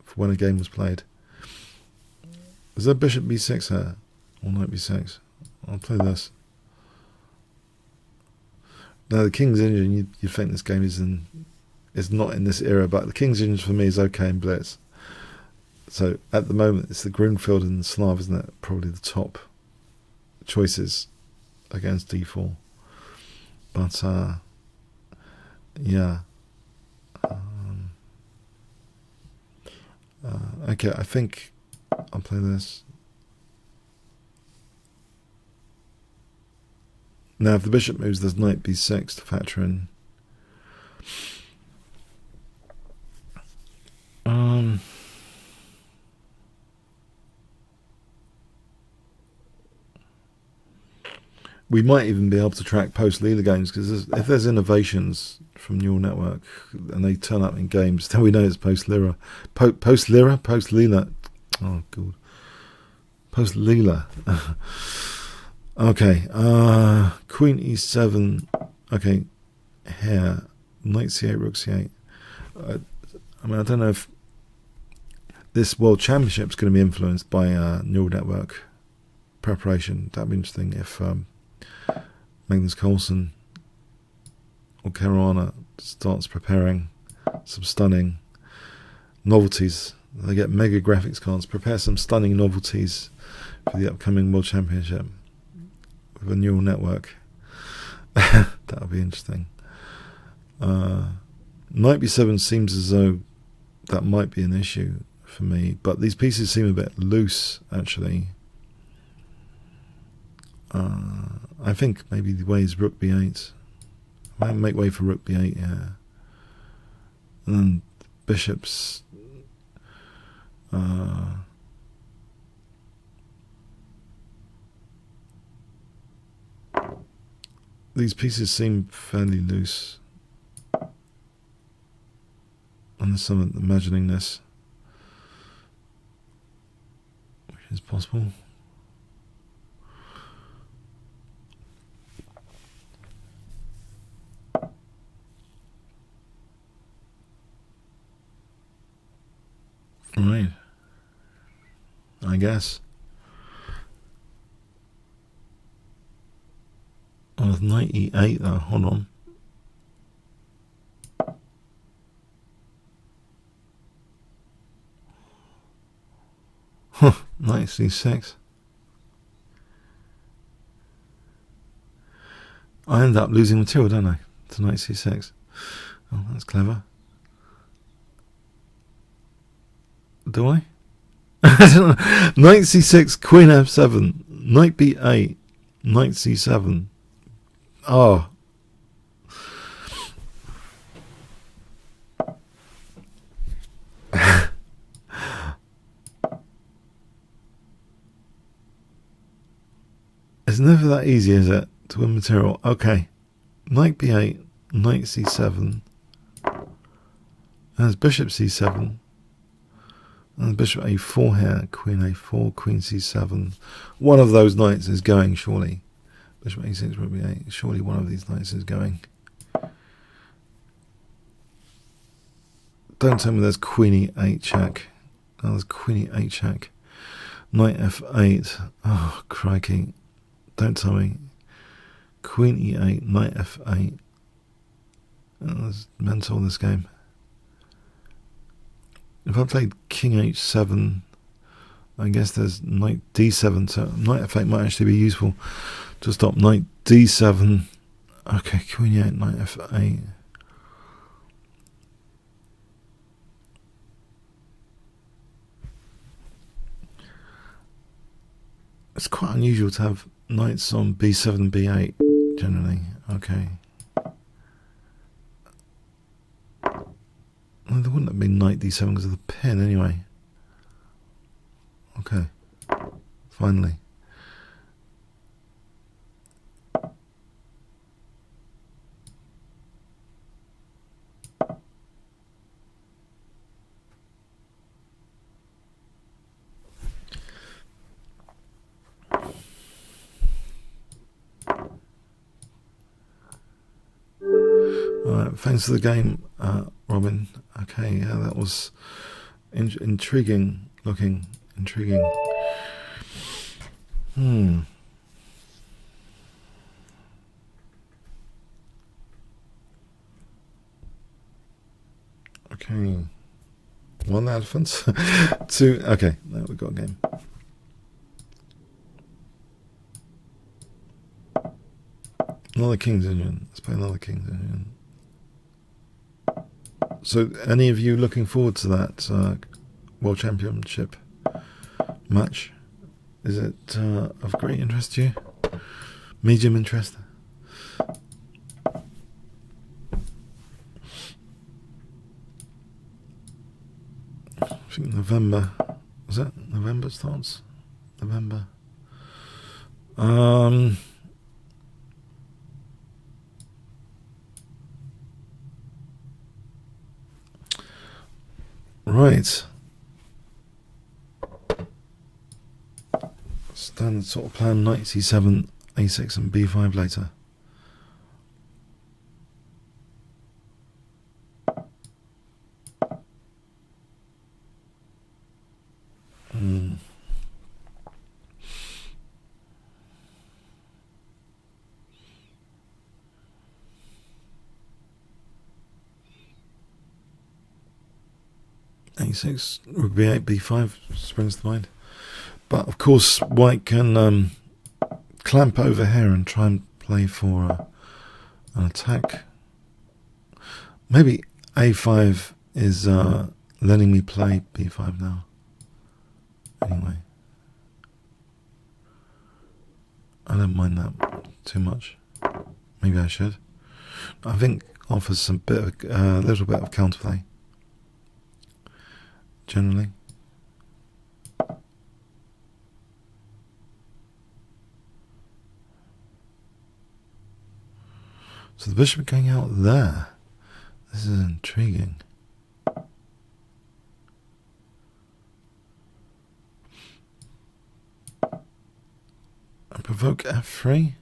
for when a game was played. Is there bishop b6 here? Or knight b6? I'll play this. Now the King's Engine, you'd think this game is not in this era, but the King's Engine for me is okay in Blitz. So at the moment it's the Grunfeld and the Slav, isn't it? Probably the top choices against d4. But yeah. Okay, I think I'll play this. Now if the bishop moves, there's knight b6 to factor in. We might even be able to track post-Leela games, because if there's innovations from neural network and they turn up in games, then we know it's post-Leela. Post-Leela. Oh, God. Post-Leela. Okay. Queen e7. Okay. Here. Knight c8, rook c8. I mean, I don't know if this World Championship is going to be influenced by neural network preparation. That'd be interesting if Magnus Carlsen or Caruana starts preparing some stunning novelties. They get mega graphics cards. Prepare some stunning novelties for the upcoming World Championship with a neural network. That'll be interesting. Knight b7 seems as though that might be an issue for me, but these pieces seem a bit loose, actually. I think maybe the way is rook b8. I might make way for rook b8, yeah. And then bishops. These pieces seem fairly loose. Unless I'm imagining this, which is possible. Right. I guess. Oh, with knight e8 though, hold on. Huh, knight c6. I end up losing material, don't I? To knight c6. Oh, that's clever. Do I? I don't know. Knight c6, queen f7, knight b8, knight c7. Oh. It's never that easy, is it, to win material? Okay. Knight b8, knight c7. There's bishop c7. And bishop a4 here, queen a4, queen c7. One of those knights is going, surely. Bishop a6, rook b8. Surely one of these knights is going. Don't tell me there's queen e8 check. Oh, there's queen e8 check. Knight f8. Oh, crikey. Don't tell me. Queen e8, knight f8. Oh, it's mental, this game. If I played king h7, I guess there's knight d7, so knight f8 might actually be useful to stop knight d7. Okay, queen e8, knight f8. It's quite unusual to have knights on b7, b8, generally. Okay. Well, there wouldn't have been knight d7 because of the pin, anyway. Okay. Finally. Alright, thanks for the game, Robin. Okay, yeah, that was intriguing looking. Intriguing. Okay. One elephant. Two. Okay, now we've got a game. Another King's Engine. Let's play another King's Engine. So, any of you looking forward to that World Championship match? Is it of great interest to you? Medium interest? I think November. Was that November starts? November. Right. Standard sort of plan, knight c7, a6 and b5 later. a6, rook b8, b5 springs to mind. But of course, white can clamp over here and try and play for an attack. Maybe a5 is letting me play b5 now. Anyway, I don't mind that too much. Maybe I should. I think offers some little bit of counterplay. Generally. So the bishop going out there. This is intriguing. And provoke f3.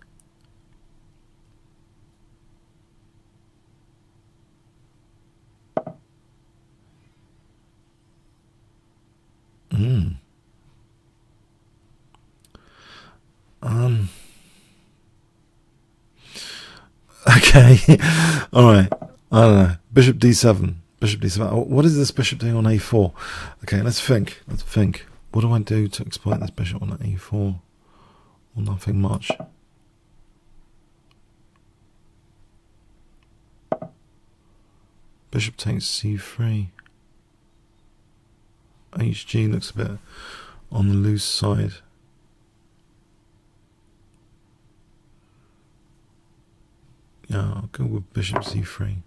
Okay. All right. I don't know. Bishop d7. Bishop d7. Oh, what is this bishop doing on a4? Okay, let's think. Let's think. What do I do to exploit this bishop on a4? Well, nothing much. Bishop takes c3. Hg looks a bit on the loose side. Yeah, I'll go with bishop c3.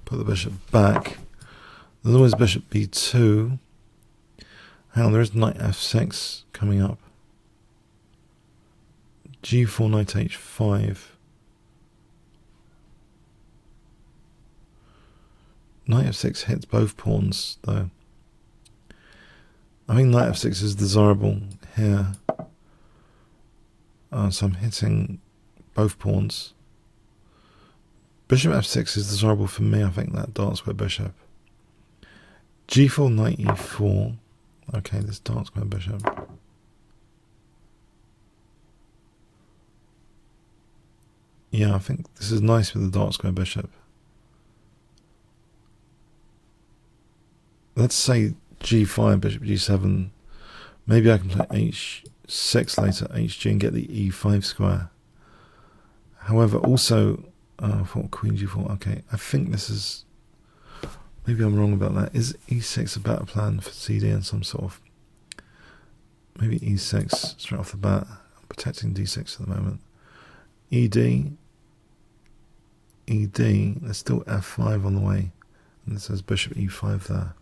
Put the bishop back. There's always bishop b2. Hang on, there is knight f6 coming up. g4, knight h5. Knight f6 hits both pawns, though. I think knight f6 is desirable here. So I'm hitting both pawns. Bishop f6 is desirable for me, I think, that dark square bishop. g4, knight e4. Okay, this dark square bishop. Yeah, I think this is nice with the dark square bishop. Let's say g5, bishop g7. Maybe I can play h6 later, hg, and get the e5 square. However, also, for queen g4, okay, I think this is, maybe I'm wrong about that. Is e6 a better plan for cd and some sort of, maybe e6 straight off the bat? I'm protecting d6 at the moment. ed, there's still f5 on the way, and it says bishop e5 there.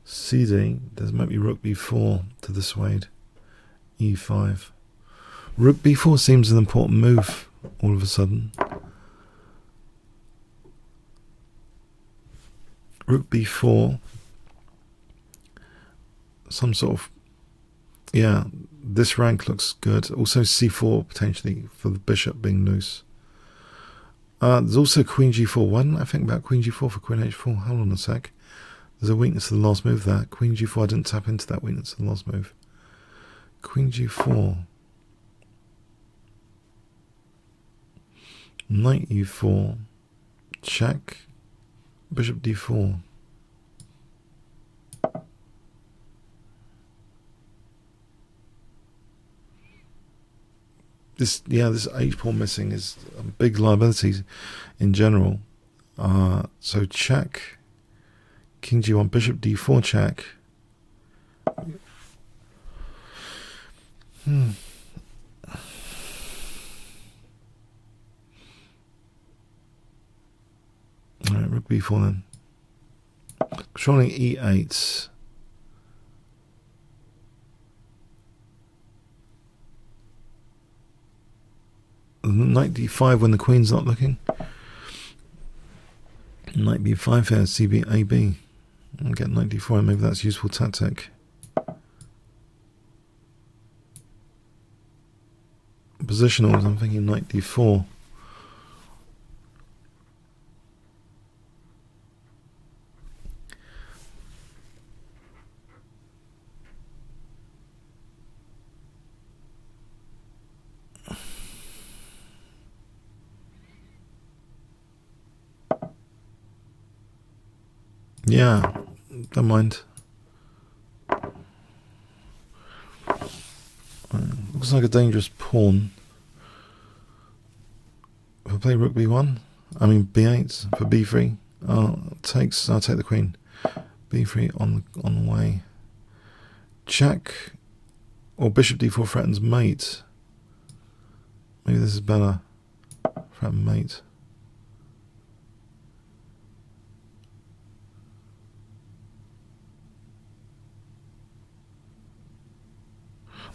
cd, there's maybe rook b4 to dissuade. e5. Rook b4 seems an important move all of a sudden. Rook b4. Some sort of, yeah, this rank looks good. Also c4 potentially for the bishop being loose. There's also queen g4. Why didn't I think about queen g4 for queen h4? Hold on a sec. There's a weakness to the last move there. Queen g4, I didn't tap into that weakness to the last move. Queen g4. Knight e4. Check. Bishop d4. This h-pawn missing is a big liability in general. So check. King g1, bishop d4 check. Alright, rook b4 then. Controlling e8. Knight d5 when the queen's not looking. Knight b5 here, cb, ab. And get knight d4, maybe that's a useful tactic. Positionals, I'm thinking knight d4. Yeah, don't mind. Looks like a dangerous pawn. If I play rook b1, I mean b8 for b3, I'll take the queen. b3 on the way. Check or bishop d4 threatens mate. Maybe this is better. Threaten mate.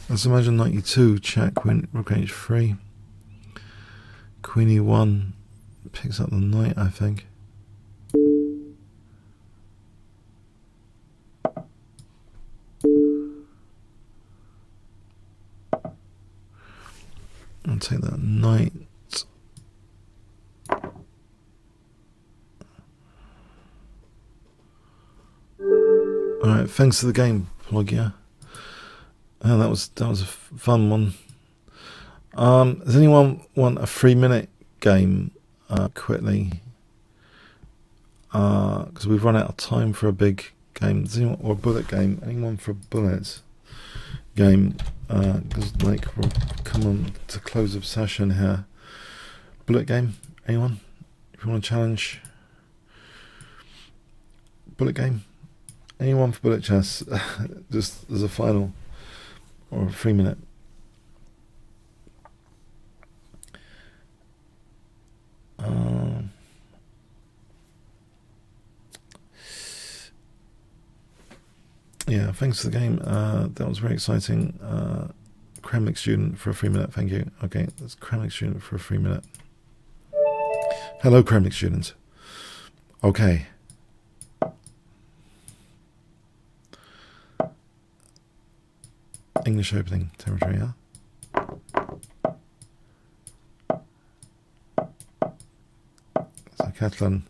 Let's imagine knight e2, check, queen, rook h3. Queen e1 picks up the knight, I think. I'll take that knight. Alright, thanks for the game, Plogia. Oh, that was a fun one. Does anyone want a 3-minute game quickly? Because we've run out of time for a big game. Does anyone, or a bullet game? Anyone for a bullet game? Because like we're coming to close of session here. Bullet game? Anyone? If you want to challenge? Bullet game? Anyone for bullet chess? Just as a final. Or a 3-minute. Yeah, thanks for the game. That was very exciting. Kremlik student for a 3-minute, thank you. Okay, that's Kremlik student for a 3-minute. Hello, Kremlik student. Okay. English opening territory, yeah? So Catalan,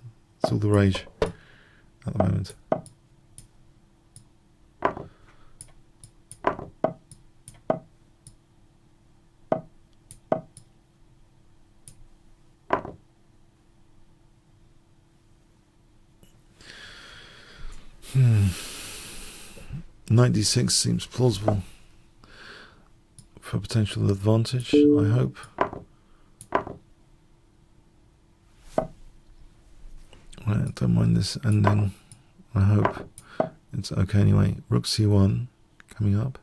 it's all the rage at the moment. Knight d6 seems plausible for potential advantage, I hope. Right, don't mind this ending. I hope it's okay anyway. Rook c1 coming up.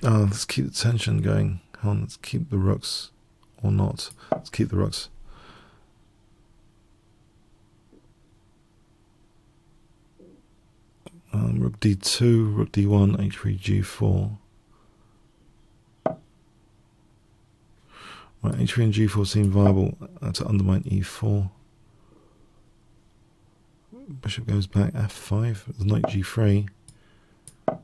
Oh, let's keep the tension going. Hold on, let's keep the rooks. Or not. Let's keep the rooks. Rook d2, rook d1, h3, g4. Right, h3 and g4 seem viable to undermine e4. Bishop goes back, f5. There's knight g3. There's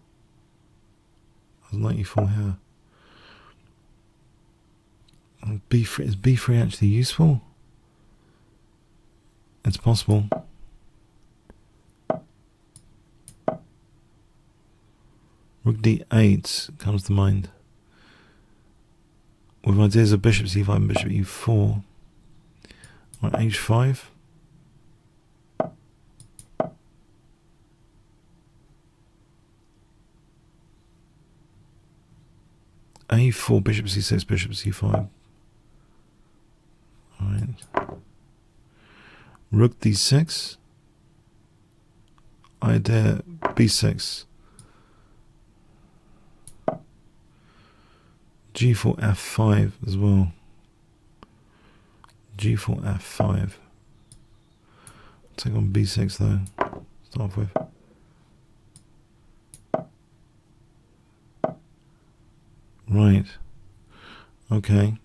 knight e4 here. And b3, is b3 actually useful? It's possible. Rook d8 comes to mind. With ideas of bishop c5 and bishop e4. Right, h5. a4, bishop c6, bishop c5. Alright. Rook d6. Idea b6. g4 f5 as well. g4 f5. Take on b6 though. Start off with. Right. Okay.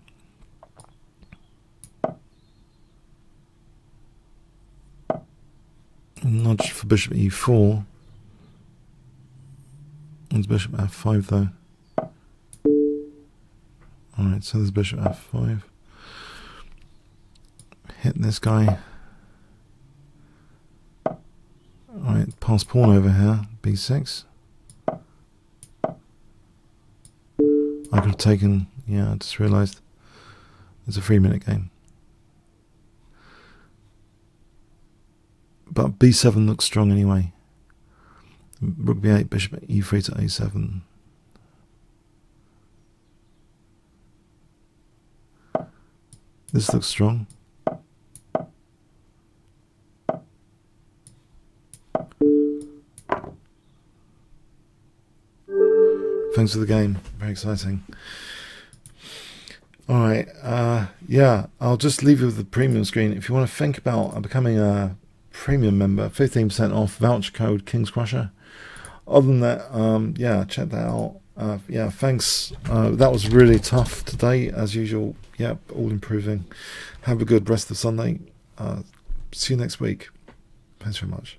Nudge for bishop e4. It's bishop f5 though. Alright, so there's bishop f5. Hit this guy. Alright, pass pawn over here. b6. I could have taken, yeah, I just realised It's a 3-minute game. But b7 looks strong anyway. Rook b8, bishop e3 to a7. This looks strong. Thanks for the game. Very exciting. Alright, yeah, I'll just leave you with the premium screen. If you want to think about becoming a premium member, 15% off, voucher code Kingscrusher. Other than that, yeah, check that out. Yeah, thanks. That was really tough today, as usual. Yep, all improving. Have a good rest of Sunday. See you next week. Thanks very much.